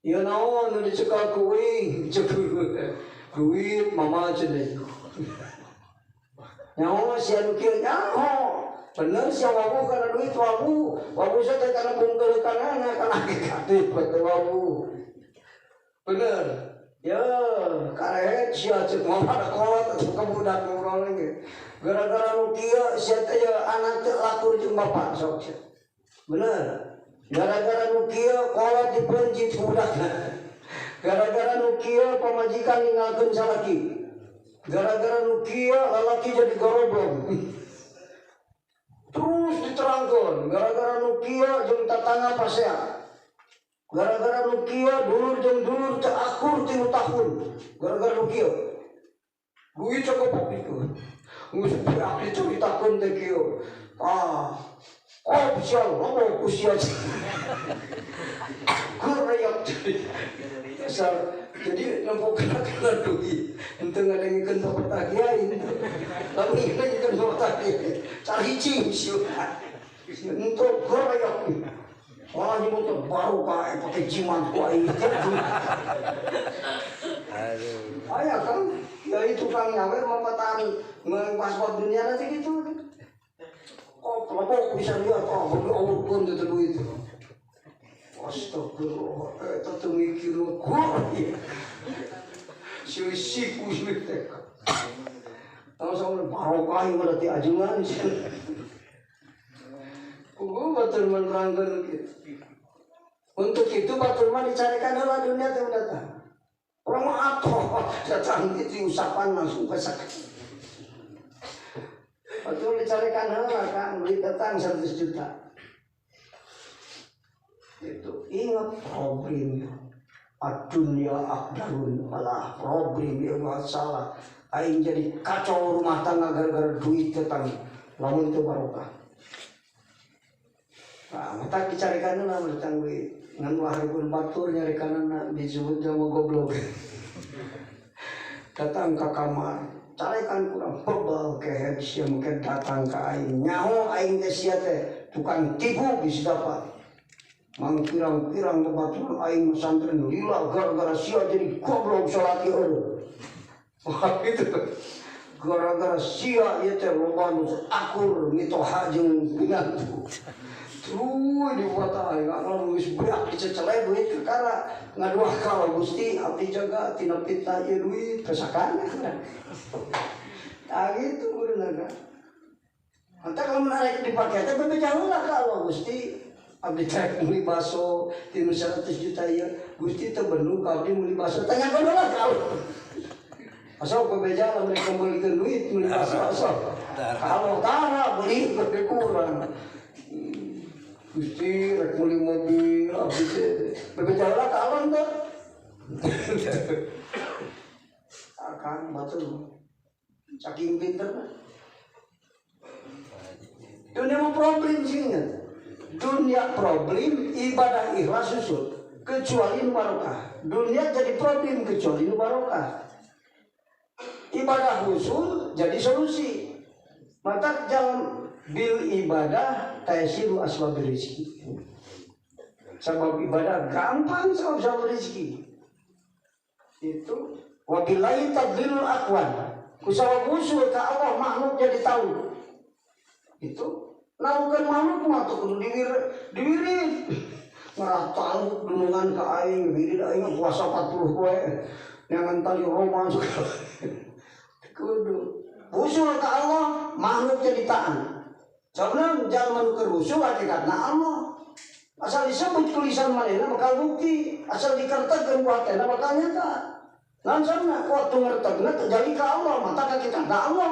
Ya naon nu dicekal kuing, duit mama cenah. Nyaho si anu kieu nyaho. Bener si wabu kana duit wabu saya teh kana bungkel kanana kana kaki betul wabu. Bener. Ya, karet sia cek mama kolot atuh budak ngobrol ge. Gara-gara nu kieu sia teh anak teh lakur jeung bapa sok. Bener. Gara-gara nu kieu kolot dipeunjit budakna. Gara-gara nu kieu pamajikan ninggalkeun salaki. Gara-gara nu kieu lalaki jadi goroblong. Terus diterangkan gara-gara nu kieu jeung tatangga pasea. Gara-gara nu kieu dulur jeung dulur teu akur 3 tahun. Gara-gara nu kieu. Duit cukup itu. Geus beak diceritakeun teh kieu. Sial, lomo ku sia. Kurayap. Asal jadi nempokeun kana duit. Henteu ngadengkeun bapak kiai. Lamun ngadengkeun bapak kiai. Caricing sieu. Untuk kurayap. Ini motor baru pakai jimat ku aing. Aya kan, dari tukang nyawer mapatan paspor dunia nanti gitu. Kelompok bisa lihat, Allah pun itu duit. Astagfirullah, itu tuh mikir gua. Siku teh. Tahu sama barokah yang berarti ajuan. Kubu batur menerangkan gitu. Untuk itu batur mah dicarikan heula dunia teh datang. Orang atoh datang itu usapan langsung kesak. Batur dicarikan heula kan beli datang 100 juta. Itu ingat problemnya. Ad-dunya akdarun ala problem ya masalah. Aing jadi kacau rumah tangga gara-gara duit datang. Lamun itu barokah. Nah, mata dicarikan lah datang duit. Ngan waharipun batur nyarikan disebut sama goblok. Datang ke kamar, carikan kurang bebal kehet sia mungkin datang ke aing. Nyaho aing teh sia teh tukang tipu bisa dapat. Mang pirang-pirang batur aing pesantren lila gara-gara sia jadi goblok salat ieu. Wah itu. Gara-gara sia ieu teh loba nu akur mitoha jeung pinantu. Terus dibuat aing kalau geus beak dicecelai duit perkara ngaduah kalau Gusti abdi jaga tina pitah ieu duit kesakana. Tah gitu beunana. Anta kalau menarik dipakai teh bebeja heula ka Allah Gusti. Abdi cek meuli baso tinu 100 juta ieu. Gusti teu benu ka abdi meuli baso tanyakeun heula ka Allah. Asal bebeja lamun dikembalikan duit meuli baso asal. Kalau tara beli gede kurang. Gusti rek meuli mobil abis bebeja heula ka Allah teh. Akan batur. Saking pinterna. Dunia mah problem sih ingat. Dunia problem ibadah ikhlas susut kecuali nu barokah. Dunia jadi problem kecuali nu barokah. Ibadah usul jadi solusi. Maka jalan bil ibadah tayasiru asbab rezeki. Sebab ibadah gampang sebab rezeki. Itu wabillahi tadlilul aqwan. Kusawab usul ka Allah makhluk jadi tahu. Itu lakukan makhluk mah tuh kudu diwirid. Ngarah tahu dunungan ka aing wirid aing puasa 40 poe. Jangan tali Roma juga. Kudu usul ka Allah makhluk jadi taat. Sebenarnya jalan ke usul hakikatna Allah. Asal disebut tulisan manehna bakal bukti, asal dikertekeun ku hatena bakal nyata. Langsungna waktu ngertegna terjadi ka Allah, mata hakikatna Allah.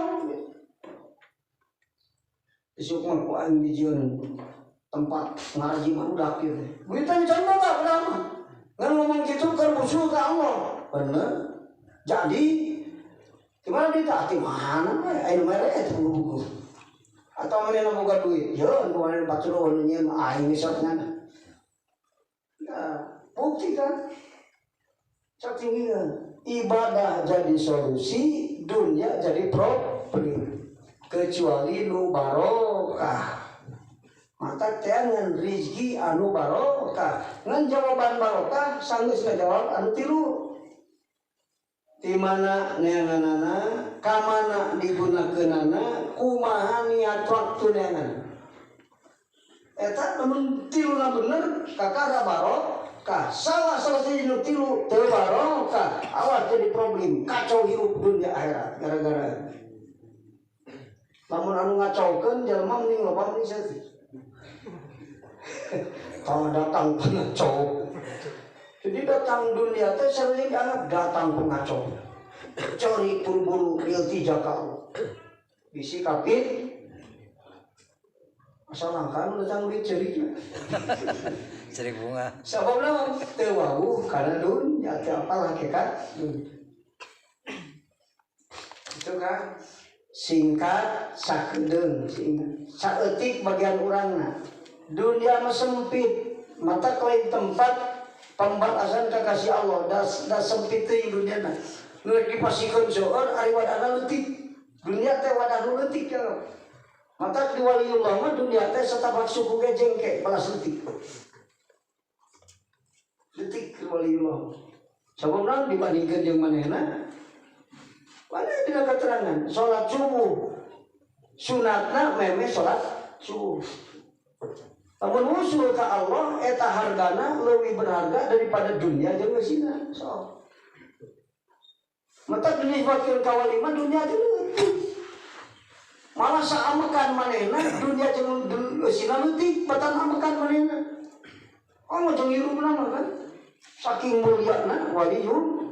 Isuk mah ku aing dijieun tempat ngaji mah udah kieu. Beritanya contoh enggak berapa? Ngan ngomong gitu keur usul ka Allah. Bener. Jadi gimana ditaati mana aing mere eta buku. Atau mana yang boga duit, ya, kemarin patron nya aing misalnya, ya, bukti kan, saking ibadah jadi solusi, dunia jadi problem, kecuali nu barokah, mata jangan rezeki anu barokah, ngan jawaban barokah, sanggeus ngajawab anu tilu. Di mana neanganana, kamana digunakeunana, kumaha niat waktu neangan. Eta namun tiluna bener, kakara barokah. Salah selesai nu tilu teu barokah. Awas jadi problem, kacau hirup dunia akhirat gara-gara. Lamun anu ngacaukeun jalma mending loba mending saeutik. Kalau datang pengacau. Jadi datang dunia teh sering dianggap datang pengacau. Cari buru-buru real tiga kau. Bisi kapit. asal langkan datang duit ceriknya. Cerik bunga. Sababna teu wau karena dunya teu apa hakikat dunya. Itu kan singkat sakedeung saeutik bagian urangna. Dunia mah sempit, mata lain tempat pembalasan kekasih Allah. Da sempit teuing dunyana. Nu dipasikeun seueur ari wadana leutik. Dunia teh wadah nu leutik ya. Mata di waliullah mah dunia teh satabak suku ge jengke balas leutik. Leutik ke waliullah. Sababna dibandingkeun jeung manehna. Mana dina keterangan salat subuh sunatna meme salat subuh. Lamun usul ka Allah eta hargana leuwih berharga daripada dunia jeung meusina. So. Mata dinisbatkeun ka wali mah dunia teh leutik. Malah saamekan manehna dunia jeung meusina leutik batan amekan manehna. Oh jeung hirupna mah kan saking mulyana waliyullah.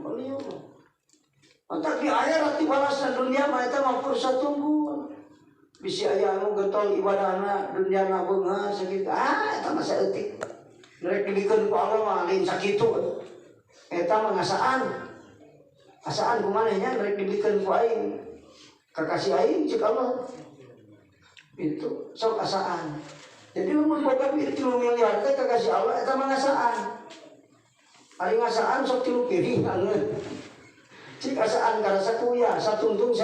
Mata di akhirat dibalasna dunia mah eta mah kursa tunggu. Bisi aya anu getol ibadahna dunyana beunghar sakitu. Eta mah saeutik. Rek dibikeun ku Allah mah lain sakitu. Eta mah ngasaan. Asaan kumanehnya rek dibikeun ku aing. Kakasih aing ceuk Allah. Itu sok asaan. Jadi lamun boga duit 3 miliar teh kakasih Allah eta mah ngasaan. Ari ngasaan sok 3 piring angeun. Cik asaan karasa kuya satuntung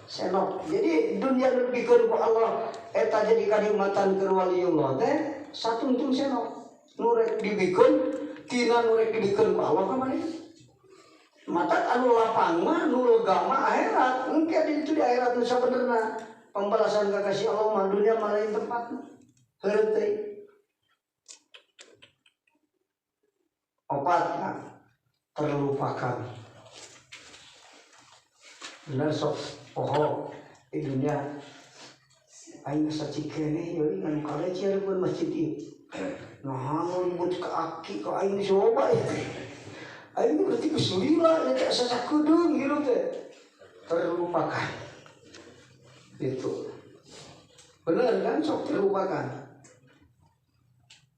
senok. Jadi dunia lebihkeun ku Allah eta jadi kanikmatan keur waliullah teh satuntung senok. Nu rek dibikeun tina nu rek dibikeun ku Allah ka maneh. Mata anu lapang mah nu lega mah akhirat. Engke di akhirat nu sabenerna pembalasan kakasih Allah mah dunia mah lain tempat. Heureut teh. Opatna terlupakan. Benar sok poho di dunia aing sacikene yeuh ngan kaleceureun masjid ieu. Nahan buat ke aki ka aing coba ya. Aing berarti geus lila nya teh sasakedeung hirup teh. Terlupakan. Itu. Bener kan sok terlupakan.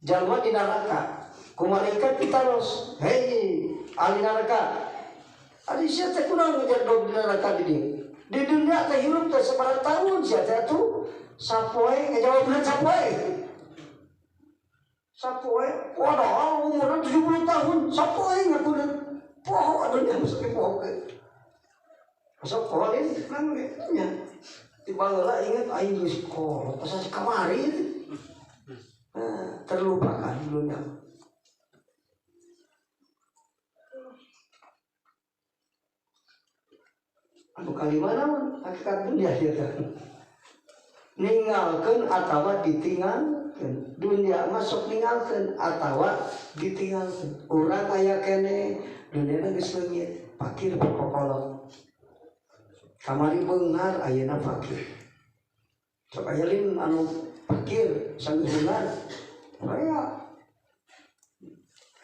Jalma di neraka, ku malaikat pitaros, hei ahli neraka. Adi sia teh kunaon ngejar dog di neraka di dieu. Di dunia teh hirup teh sabaraha tahun sia teh atuh sapoe ngajawabna sapoe. Sapoe padahal umurna 70 tahun sapoe ngakureun. Poho dunia mesti poho ke. Sok poho ieu nang nya. Tiba heula inget aing geus kolot pas kamari. Terlupakan dunia. Anu kalimana mah hakikat dunia dia teh. Ninggalkeun atawa ditinggalkeun. Dunia mah sok ninggalkeun atawa ditinggalkeun. Urang aya kene dunia geus leungit, fakir pokolot. Kamari beunghar ayeuna fakir. Sok aya lin anu fakir sanggeunan. Aya.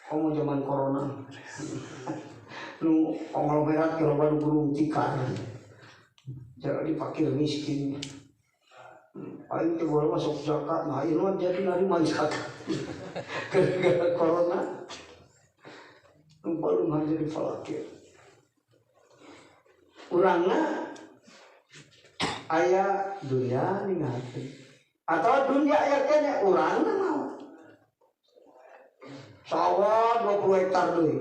Komo zaman corona. Nu ongol berat ke loba gulung tikar. Jadi fakir miskin. Aing teh baru masuk zakat, nah ieu mah jadi narima zakat. Gara-gara corona. Nu baru mah jadi fakir. Urangna aya dunia ninggalkeun. Atau dunia aya kene urangna mah. Sawah 20 hektar deui.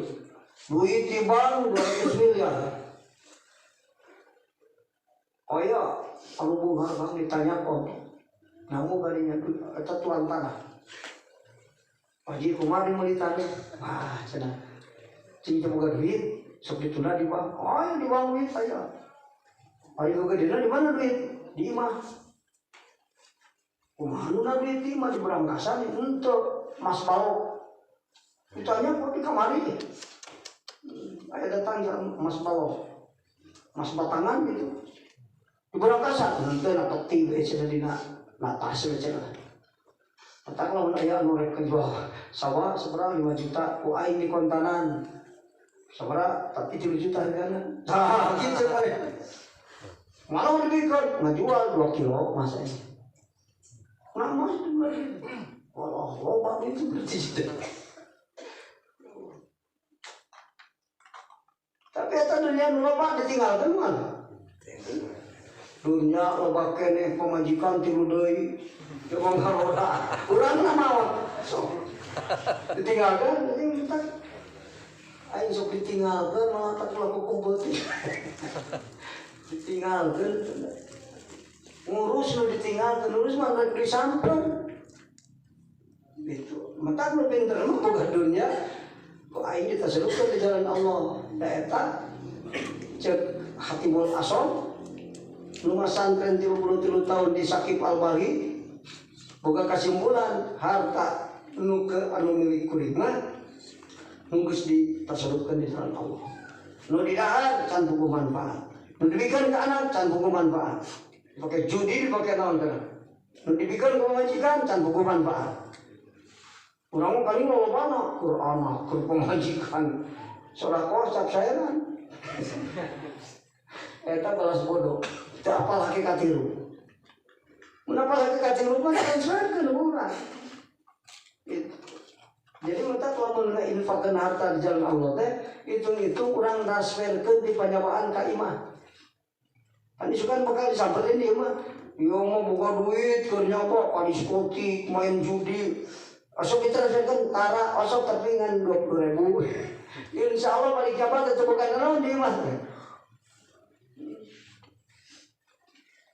Duit di bank 200 miliar. Oh iya, anu bunga bang ditanya kok. Namu barinya eta tuan tanah. Paji kumaha mau ditanya? Ah, cenah. Cing boga duit, sok ditunda di bank. Oh, di bank duit aya. Ari gedena di mana duit? Di imah. Kumaha nu duit di imah di berangkasan henteu Mas Balok. Ditanya kok di kamari. Aya datang ya Mas Balok. Mas Batangan gitu. Di berangkasan henteu na peti we cenah dina natas we cenah. Patak lamun aya anu rek kejual sawah sabaraha 5 juta ku aing di kontanan. Sabaraha tapi 3 juta hargana. Tah kitu mah. Malah dibikeun ngajual 2 kilo mas ini. Nak mas berarti. Walah, loba itu berarti sudah. Tapi eta dunia loba ditinggalkan mana? Dunia loba kene pemajikan tilu deui. Coba ngaroda. Urang na maot. So. Ditinggalkan jadi kita aing sok ditinggalkan malah tak laku kompeti. Ditinggalkan. Ngurus lu ditinggalkan, ngurus mah nggak disamper. Gitu. Mata lu pinter mah boga dunia. Kok aing ditasarufkeun di jalan Allah. Da eta cek Hatimul Asom nu santren 33 tahun di Sakib Al-Bari boga kasimpulan harta nu ke anu milik kuring mah nunggus ditasarufkeun di jalan Allah. Nu di dahar can boga manfaat. Nu dibikeun ka anak can boga manfaat. Pakai judi dipakai naon kana. Nu dibikeun ka majikan can boga manfaat. Urang paling lolobana Qur'an, Qur'an pemajikan. Sodaqoh cap saeuran. Eta balas bodoh. Teu apal hakikat hirup. Mun apal hakikat hirup mah transferkeun urang. Gitu. Jadi mata lamun infakkeun harta di jalan Allah teh hitung-hitung urang transferkeun di panyawaan ka imah. Kan isukan bakal disamperin dia mah. Yo mah boga duit keur nyoba ka diskotik, main judi. Asok ditransferkeun tara, asok tapi ngan 20.000. Insya Allah balik jabat itu bukan naon di mah.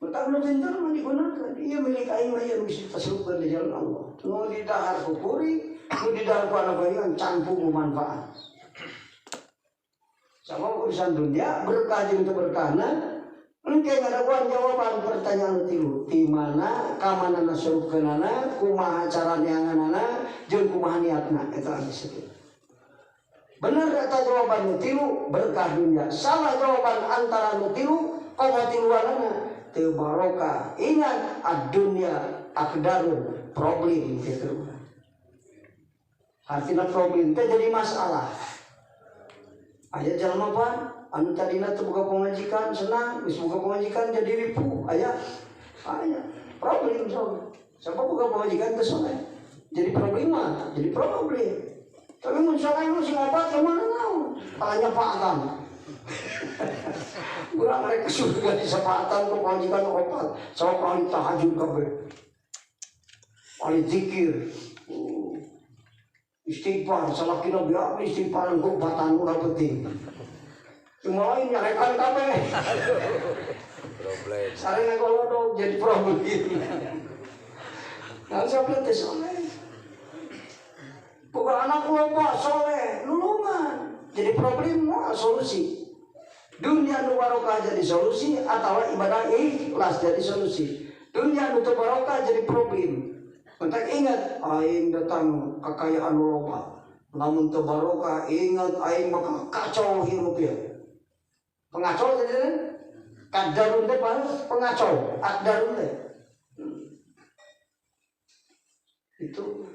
Mata lu pintar mah digunakan. Iya milik aing mah yang bisa tasarufkeun di jalan Allah. Nu di dahar kupuri, nu di dahar ku anak bayi campur manfaat. Sama urusan dunia berkah jeung teu berkahna. Engke ngadaguan jawaban pertanyaan tilu. Di mana ka mana nasarufkeunana, kumaha cara neanganana, jeung kumaha niatna eta disebut. Benar kata jawaban nutilu berkah dunia. Salah jawaban antara nutilu koma tiluanana teu barokah. Ingat ad-dunya akdarun problem gitu. Artinya problem teh jadi masalah. Aya jalma pan anu tadina teu boga pamajikan senang, geus boga pamajikan jadi ripuh. Aya problem soalnya. Sabab boga pamajikan teu soleh. Jadi problema, jadi problem. Tapi mun salah lu sing obat ke mana naon? Tanya Pak Urang mereka surga di sepatan ke pamajikan obat. Sama kali tahajud kabeh. Kali zikir. Istighfar, salah kira biar istighfaran ku obatan ulah penting. Cuma lain nyarekan kabeh. Problem. Sareng ngolodog jadi problem. Nah, sampai teh soleh. Boga anak loba soleh, nulungan. Jadi problem moal solusi. Dunia nu barokah jadi solusi atau ibadah ikhlas jadi solusi. Dunia nu teu barokah jadi problem. Mentak ingat aing datang kekayaan loba. Lamun teu barokah ingat aing bakal kacau hirup ya. Pengacau jadi kadarun teh pengacau, akdarun teh. Itu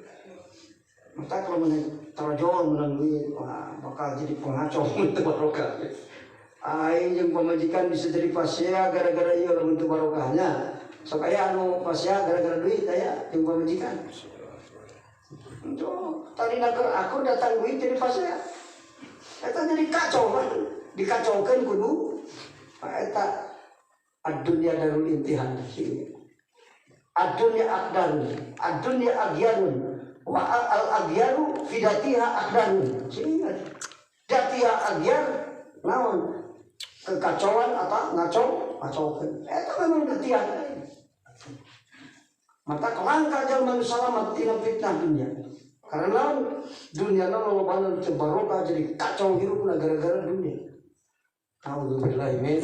maka kalau tarajol menang duit, wah bakal jadi pengacau untuk barokah. Aing jeung pamajikan bisa jadi pasya gara-gara ieu lamun teu barokahnya. Sok aya anu pasya gara-gara duit aya jeung pamajikan. Itu tadi keur aku datang duit jadi pasya. Eta jadi kacau kan. Dikacaukeun kudu eta ad-dunya darul intihan sih. Ad-dunya akdarun, ad-dunya agyarun. Wa al-agyaru fidatiha akdarun. Ingat. Datiha agyar naon? Kekacauan atau ngacaukeun. Eta memang datiha. Mata kelangka jalma nu salamat tina fitnah dunia. Karena dunia na lolobana teu barokah jadi kacau hirupna gara-gara dunia. Alhamdulillah men.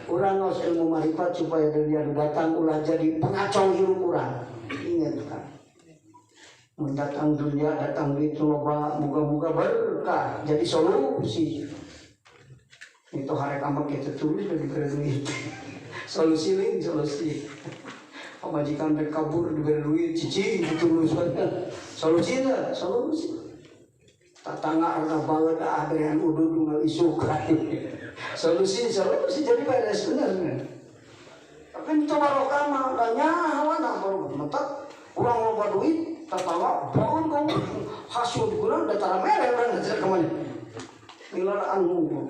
Urang ngaos ilmu marifat supaya dunia datang ulah jadi pengacau hirup urang. Ingat kan. Mendatang dunia datang duit loba moga-moga berkah jadi solusi. Itu harek amak kita tulis dari duit. Solusi lain solusi. Pemajikan rek kabur diberi duit cicing ditulus solusinya solusi. Tatangga arna banget adrean udud ngal isukan. Solusi jadi beres bener. Tapi itu barokah mah nyawa na baru mentak Urang loba duit, tetangga baun kamu hasil kurang datara mere urang ngajar kemana. Nilaraan hungkul.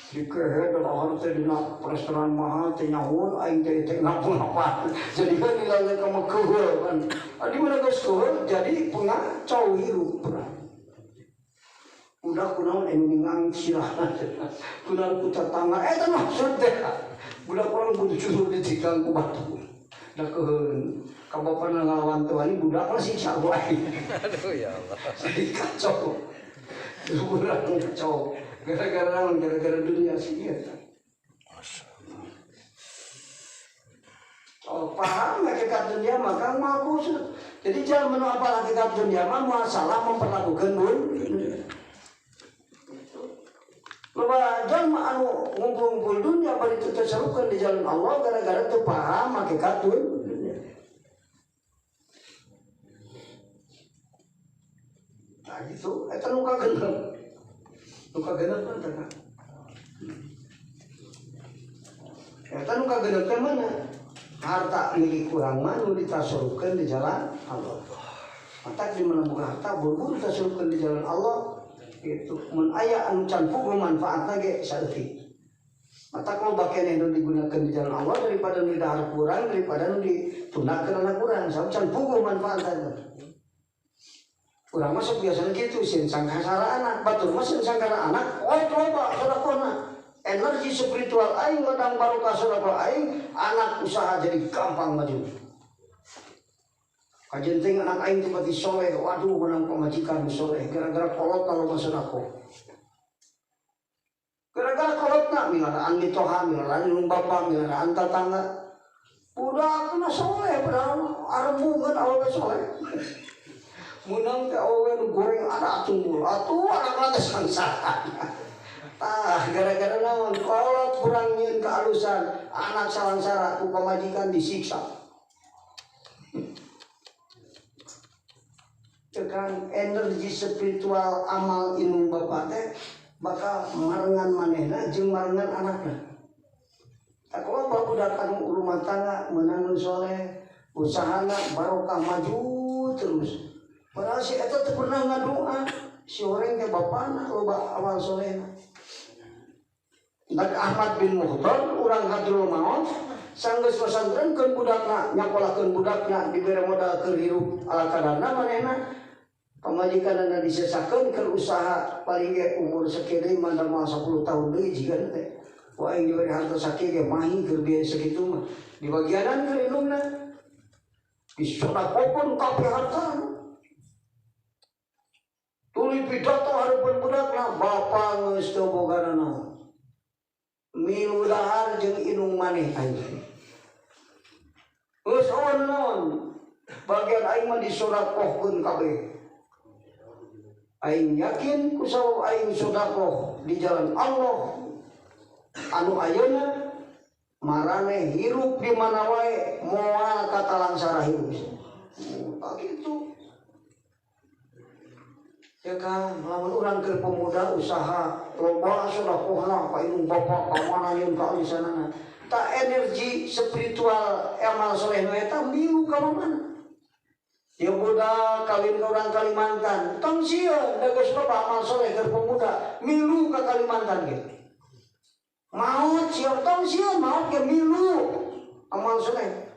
Dikehe dalahan teh dina restoran mahal teh nyahoon aing teh ngapa-ngapa. Jadi kan nilaraan ka meukeul kan. Di mana geus keul jadi pengacau hirup. Udah kunaon eningang silahkan. Kunaon ku tetangga eta maksud teh. Budak orang butuh suruh ditikang ku batu. Da keheun ka bapa ngalawan tuan budak lah siksa ku aing. Aduh ya Allah. Jadi kacau. Urang kacau. Gara-gara dunia sih ya. Oh, paham hakikat dunia maka makus. Jadi jangan menolak hakikat dunia mah masalah memperlakukan dunia. Loba jalma anu ngumpul-ngumpul dunia bari teu tasarukeun di jalan Allah gara-gara teu paham hakikat dunia. Nah gitu, eta nu kagenep. Nu kagenep mah teh. Eta nu kagenep teh mana? Harta milik urang mah nu ditasarukeun di jalan Allah. Mata di menemukan harta buru-buru ditasarukeun di jalan Allah. Itu mun aya anu can puguh manfaatna ge saeutik. Mata kalau bagian yang digunakan di jalan Allah daripada nu dahar kurang daripada nu ditunakeun anak kurang sabab can puguh manfaatna. Urang mah sok biasana kitu sieun sangkara anak batur mah sieun sangkara anak coba sedekahna. Energi spiritual aing ladang barokah sedekah aing anak usaha jadi gampang maju. Kajenting anak aing tiba-tiba soleh, waduh menang pemajikan soleh, gara-gara kolot kalau masuk aku. Gara-gara kolot nak, milaraan mitoha, milaraan ilung bapak, milaraan tetangga. Udah kena soleh, padahal arembungan awalnya soleh. Menang ke awalnya goreng ada tunggul, atuh anak rata sangsara. Gara-gara naon kolot kurang nyeun kealusan, anak salangsara ku pemajikan disiksa. Tekan energi spiritual amal ilmu bapak teh bakal marengan manehna jeung marengan anakna. Tak kalau budak anu rumah tangga meunang soleh, usahana barokah maju terus. Padahal si eta teu pernah ngadoa, si orang teh bapana loba amal solehna. Dan Ahmad bin Muhtar urang Hadrul Maut sanggeus pesantrenkeun budakna, nyakolakeun budakna dibere modal keur hirup ala kadarna manehna. Pamajikan anda disesakeun keur usaha paling ge umur sakeudeui mah 10 tahun deui jigan teh. Wah aing diberi harta sakit ge mahi keur biaya sakitu mah. Di bagianan keur indungna. Disodakokeun kabeh hartana. Tuluy pidato hareupeun budakna, bapa geus teu bogana naon. Milu dahar jeung indung maneh aing. Geus naon? Bagian aing mah disodakokeun kabeh. Aing yakin kusabab aing sedekah di jalan Allah anu ayeuna marane hirup di mana wae moal katalangsara hirup. Gitu. Ya kan, lamun urang keur pemuda usaha loba sedekahna ka indung bapak ka mana yeun ka alisanana. Ta energi spiritual amal soleh eta milu ka mana? Ya budak kawin ke orang Kalimantan, tong sieun da geus loba amal soleh keur pemuda, milu ka Kalimantan ge. Maot sieun tong sieun maot ge milu amal soleh.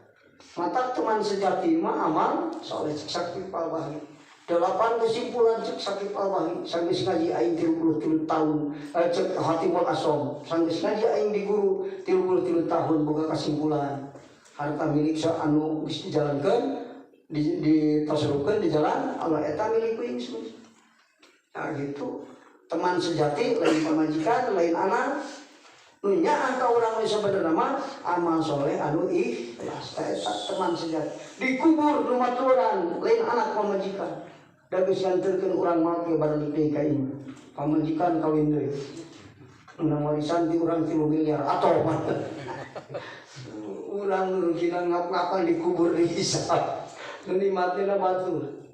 Mata teman sejati mah amal soleh Sakti Palbahi. 8 kesimpulan cek Sakti Palbahi, sanggeus ngaji aing 33 tahun, cek Hatimul Asom, sanggeus ngaji aing di guru 33 tahun boga kesimpulan. Harta milik anu geus dijalankeun ditasrukeun di jalan Allah eta milik kuing semua. Nah gitu. Teman sejati lain pamajikan, lain anak. Nu nyaah ka urang we sabenerna mah amal soleh anu ikhlas. Eta teman sejati. Dikubur rumah turan, lain anak pamajikan. Da geus nganterkeun urang maot ge balik deui ka imah. Pamajikan kawin deui. Undang warisan ti urang 3 miliar atau mah. Urang rugina ngap-ngapan dikubur di hisab. Nikmatnya batur.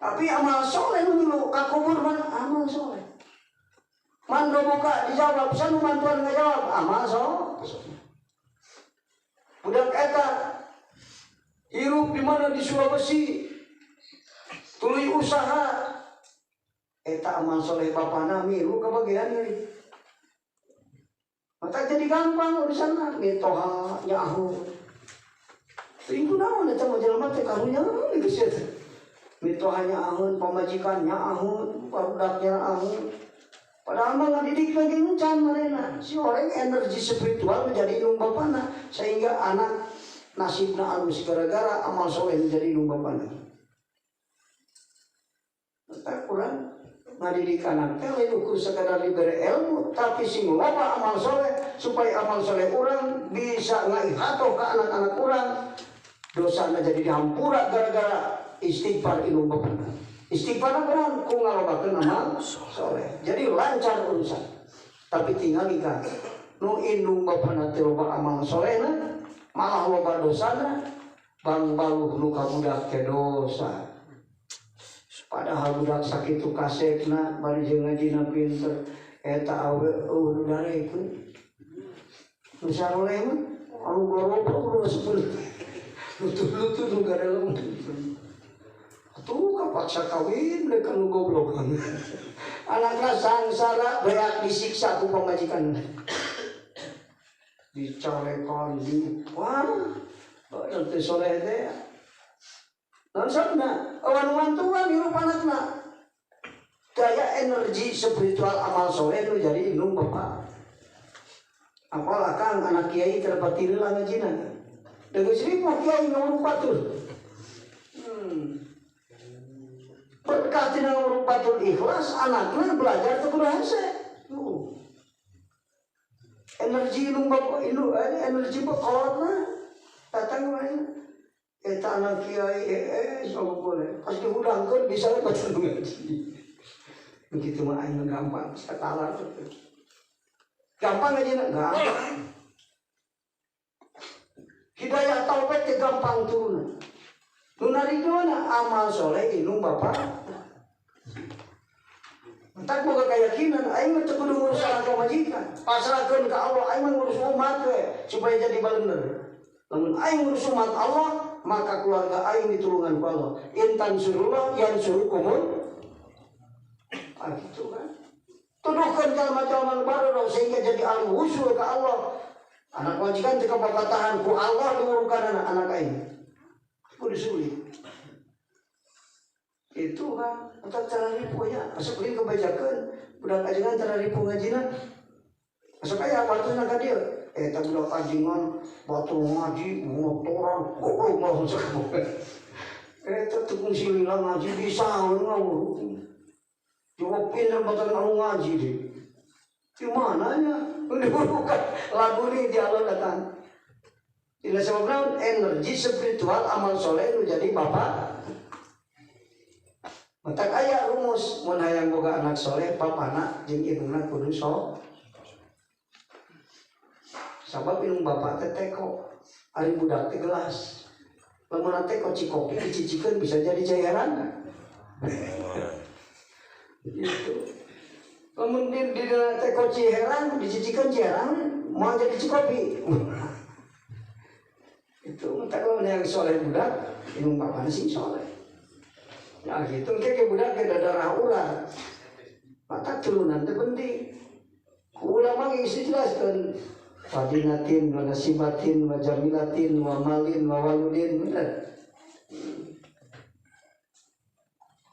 Tapi amal soleh dulu kakubur mana amal soleh. Mando buka dijawab, sanu mantuan ngejawab amal soleh. Budak eta Hirup di mana di Sulawesi, tuluy usaha, eta amal soleh bapana milu kebagian deui. Mata jadi gampang urusanna, mitoha nyaho. Tingku naon eta mah jelema teh karunya geus eta. Mitoha nyaahun, pamajikan nyaahun, barudak nyaahun. Padahal mah ngadidik lagi ngecan marena. Si orang energi spiritual menjadi indung bapana sehingga anak nasibna alus gara-gara amal soleh menjadi indung bapana. Maka kurang ngadidik anak teh lain ukur sekadar diberi ilmu, tapi sing loba amal soleh supaya amal soleh orang bisa ngaihato ke anak-anak orang. Dosana jadi dihampura gara-gara istighfar indung bapana. Istighfar beran ku ngalobakeun amal soleh. Jadi lancar urusan. Tapi tinggal ikan nu indung bapana teh loba amal solehna malah loba dosana bang baluh nu ka budak teh dosa. Padahal budak sakitu kasekna bari jeung ngajina pinter eta awe nu darekeun. Nu saroleh mah anu gorobo sepuluh. Lutut-lutut nu gareleng. Tuh kapaksa kawin mereka nu goblok. Anakna sangsara beak disiksa ku pamajikan. Dicarekan di wah, bae teh soleh teh. Naon sabna? Awan mantuan hirup anakna. Daya energi spiritual amal soleh nu jadi indung bapa. Apalah kang anak kiai terdapat tireula ngajina. Deui sri mah kiai ngurung batur. Berkah tina urupatul ikhlas anaknya belajar teu kudu hese. Energi nu bapak indung energi bakolotna datang wae. Eta anak kiai sok boleh. Pas dihudangkeun bisa baca ngaji. Begitu mah aing gampang sakala. Gampang aja gampang. Hidayah taufik teh gampang turun. Nu narigona amal soleh indung bapa. Tak boga keyakinan aing mah teu kudu ngurus ka majikan. Pasrahkeun ka Allah, aing mah ngurus umat we supaya jadi baleuneur. Lamun aing ngurus umat Allah, maka keluarga aing ditulungan ku Allah. Intan surullah yansurukum. Gitu kan. Tuduhkeun jalma-jalma baru sehingga jadi ahli usul ka Allah. Anak majikan teu kababatahan ku Allah diurukan anak aing. Kudu sulit. Itu kan atau cara ripunya asal beli kebajakan budak ajengan cara ripu ngajina asal kaya batuna ka dieu eta budak ajengan batu ngaji motoran goblok mah sakabeh eta tukung silila ngaji bisa ngawur coba pindah batan anu ngaji deh di mananya bukan lagu ini dialog datang tidak sebabnya energi spiritual amal soleh itu jadi bapak. Mentak aya rumus mun hayang boga anak soleh papana jeung indungna kudu sok. Sabab indung bapak teh teko, ari budak teh gelas. Lamun teko cikopi dicicikeun bisa jadi cairan. Gitu. Lamun di teko ciheran dicicikeun cairan mau jadi cikopi. Itu mentak lamun yang soleh budak indung bapana sing soleh. Ya gitu, kayak budak ke darah ular. Maka turunan itu penting. Ulama isi jelaskan. Fadinatin, wa nasibatin, wa jamilatin, wa malin, wa waludin. Benar.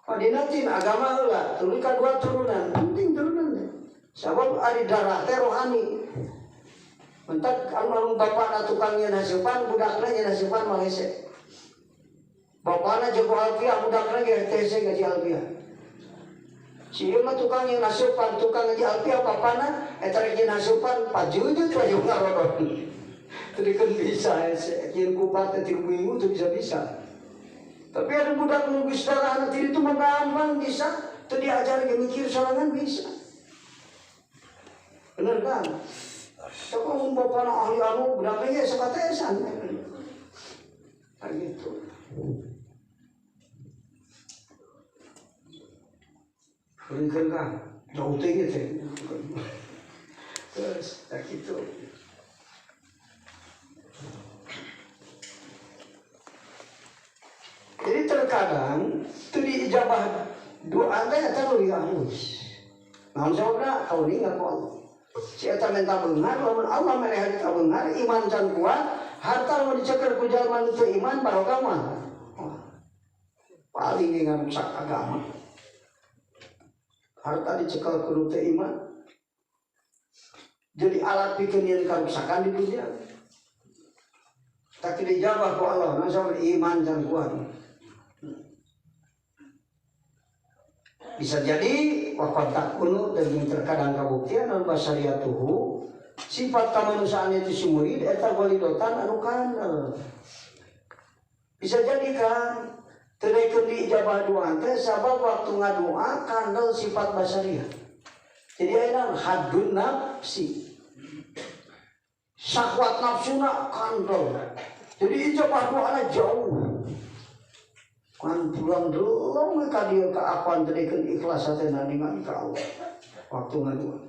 Fadinatin, agama lah. Tulikan dua turunan. Penting turunannya. Sebab ada darah teh rohani. Mentak almarhum bapak tukangnya nasiban, budaknya nasiban Malaysia. Bapakna jago alfiah, budakna ge TC ngaji alfiah. Si ieu mah tukang yang nasupan, tukang ngaji alfiah bapakna eta rek nasupan pajujut wae ngarodon. Teu dikeun bisa ese, kieu kupat teh 3 minggu teu bisa. Tapi ada budak nu geus darahna ti ditu mah gampang bisa, teu diajar ge mikir sorangan bisa. Bener kan? Tapi mun bapakna ahli anu budakna ge sakatesan. Kan gitu. Berikan kan, jauh tinggi teh. Terus, tak gitu. Jadi terkadang itu diijabah doa teh eta leuwih halus. Namun saudara kau ingat Allah. Si eta minta beungar, lamun Allah mere kita beungar, iman can kuat, harta mau diceker ku jalma teu iman barokah mah. Paling dengan rusak agama. Harta dicekel ku teu iman. Jadi alat pikeun karusakan di dunia. Tak dijawab ku Allah, nasab iman can kuat. Bisa jadi wakon takunu dan terkadang kabuktian anu basariatuhu sifat kamanusiaan itu si murid eta walidotan anu kandel. Bisa jadi kan teu daekeun diijabah doa teh sabab waktu ngadoa kandel sifat basariah. Jadi ayeuna haddun nafsi. Syahwat nafsuna kandel. Jadi ijabah doana jauh. Kan pulang delong ka dieu ka akuan terikeun ikhlas hatena ningan ka Allah waktu ngadoa.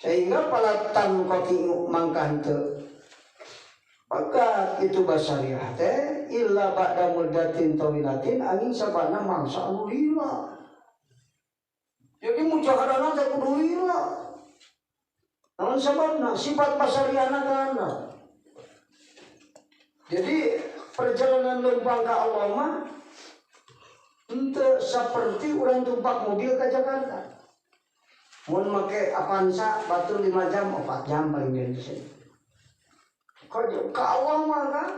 Sehingga palatan koki mangkah teu pakat itu basariah teh illa ba'da muddatin tawilatin angin sabana mangsa anu lila. Jadi mujahadana teh kudu lila. Namun sababna sifat basariahna kana. Jadi perjalanan lempang ke Allah mah ente seperti orang tumpak mobil ke Jakarta. Mun make Avanza batur 5 jam 4 jam paling dari sini. Kalau ke Allah mah kan,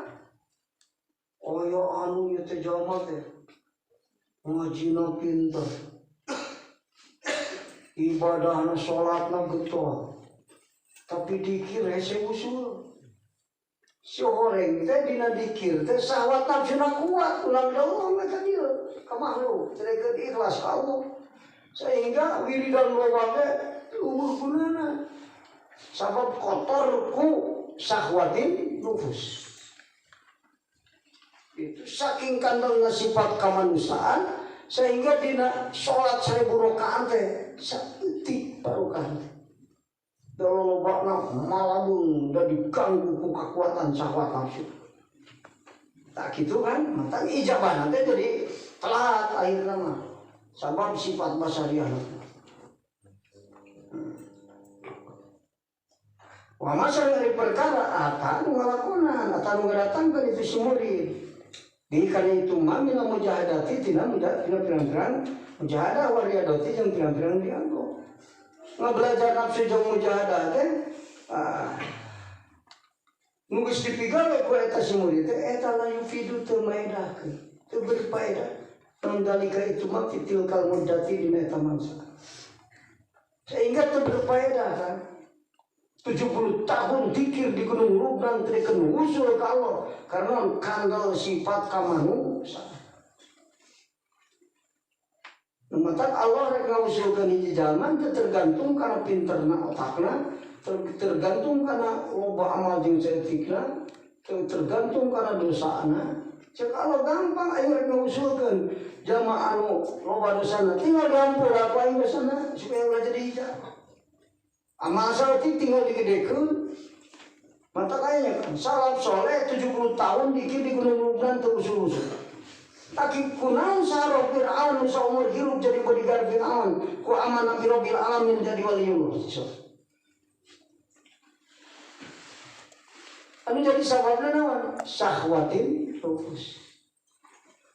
oh ya anu ya teh jalma teh ngajina pinter, ibadahna sholatna getol, tapi dikir hese usul. Si orang teh dina dikir teh syahwat nafsuna kuat ulang dalam mereka dia ka makhluk terkeun ikhlas ka Allah sehingga wiridan loba teh umur gunana sabab kotor ku syahwatin nufus. Itu saking kandelna sifat kamanusiaan sehingga dina salat 1000 rakaat teh saeutik barokah. Kalau lobakna malamun dan diganggu ku kekuatan syahwat nafsu. Tak gitu kan? Maka ijabah nanti jadi telat akhirnya mah. Sabab sifat basariah. Wa masal dari perkara akan ngalakonan atau ngadatangkeun itu si murid. Di kana itu mamina mujahadati tina pirang-pirang mujahadah wa riyadati jeung pirang-pirang dianggo. Ngabelajar nafsu jeung mujahadah teh nu geus dipigawe ku eta si murid teh eta la yufidu teu maedahkeun teu berfaedah mandalika itu mah fitil kal muddati dina eta mangsa sehingga teu berfaedah kan 70 tahun dikir di Gunung Lubnang teu dikeun usul ka Allah karena kandel sifat kamanusiaan. Maka Allah rek ngausulkeun hiji jalma teu tergantung kana pinterna otakna, tergantung kana loba amal jeung saeutikna, tergantung kana dosana. Cek Allah gampang aya rek ngausulkeun jalma anu loba dosana tinggal diampura ku aing dosana supaya ulah jadi ijabah. Amal saeutik tinggal digedekeun. Mata kayaknya kan salaf soleh 70 tahun dikir di Gunung Lubnan teu usul-usul. Tapi kunaon sarok Fir'aun seumur hidup jadi bodyguard Fir'aun ku amanah bi Rabbil alamin jadi waliullah. Anu jadi sababna naon? Syahwatin nufus.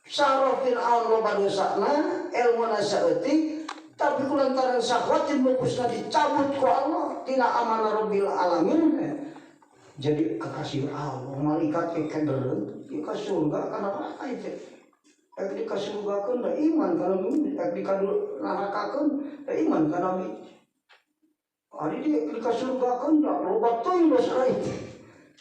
Sarok Fir'aun loba dosana, ilmuna saeutik, tapi kulantaran syahwatin nufusna dicabut ku Allah tina amanah Rabbil alamin. Jadi kekasih Allah, malaikat kekedereun ka surga kana apa itu? Ek dikasurgakeun da iman kana nabi, ek dikanarakakeun da iman kana nabi. Ari dikasurgakeun da loba teuing dosa itu.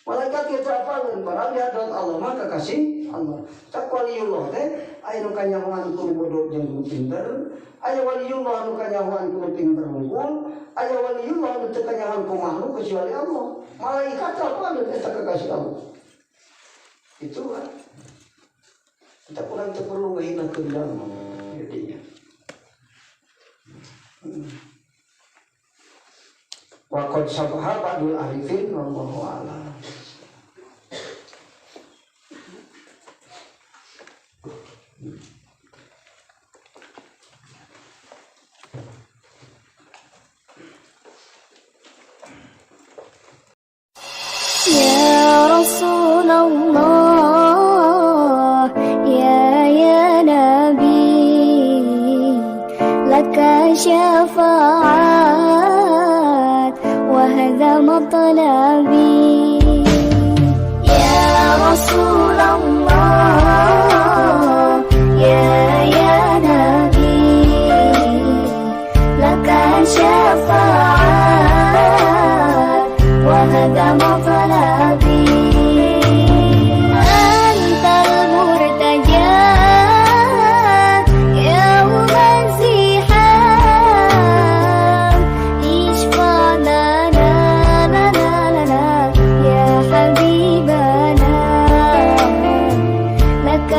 Malaikat kieu teh apaleun padahal di hadapan Allah mah kekasih Allah. Tak waliullah teh aya nu kanyahoan ku bodoh jeung ku pinter, aya waliullah nu kanyahoan ku pinter unggul, aya waliullah nu teu kanyahoan ku makhluk kecuali Allah. Malaikat apaleun eta kekasih Allah. Itu kan kita kurang perlu menghina kendama jadinya. Waqad sabaha ba'dul arifin wallahu a'lam. يا رسول الله يا نبي لك شفاعات وهذا مطلبي يا رسول الله يا نبي لك شفاعات وهذا مطلبي أنت المرتجى يوم الزحام اشفع لنا يا حبيبنا لك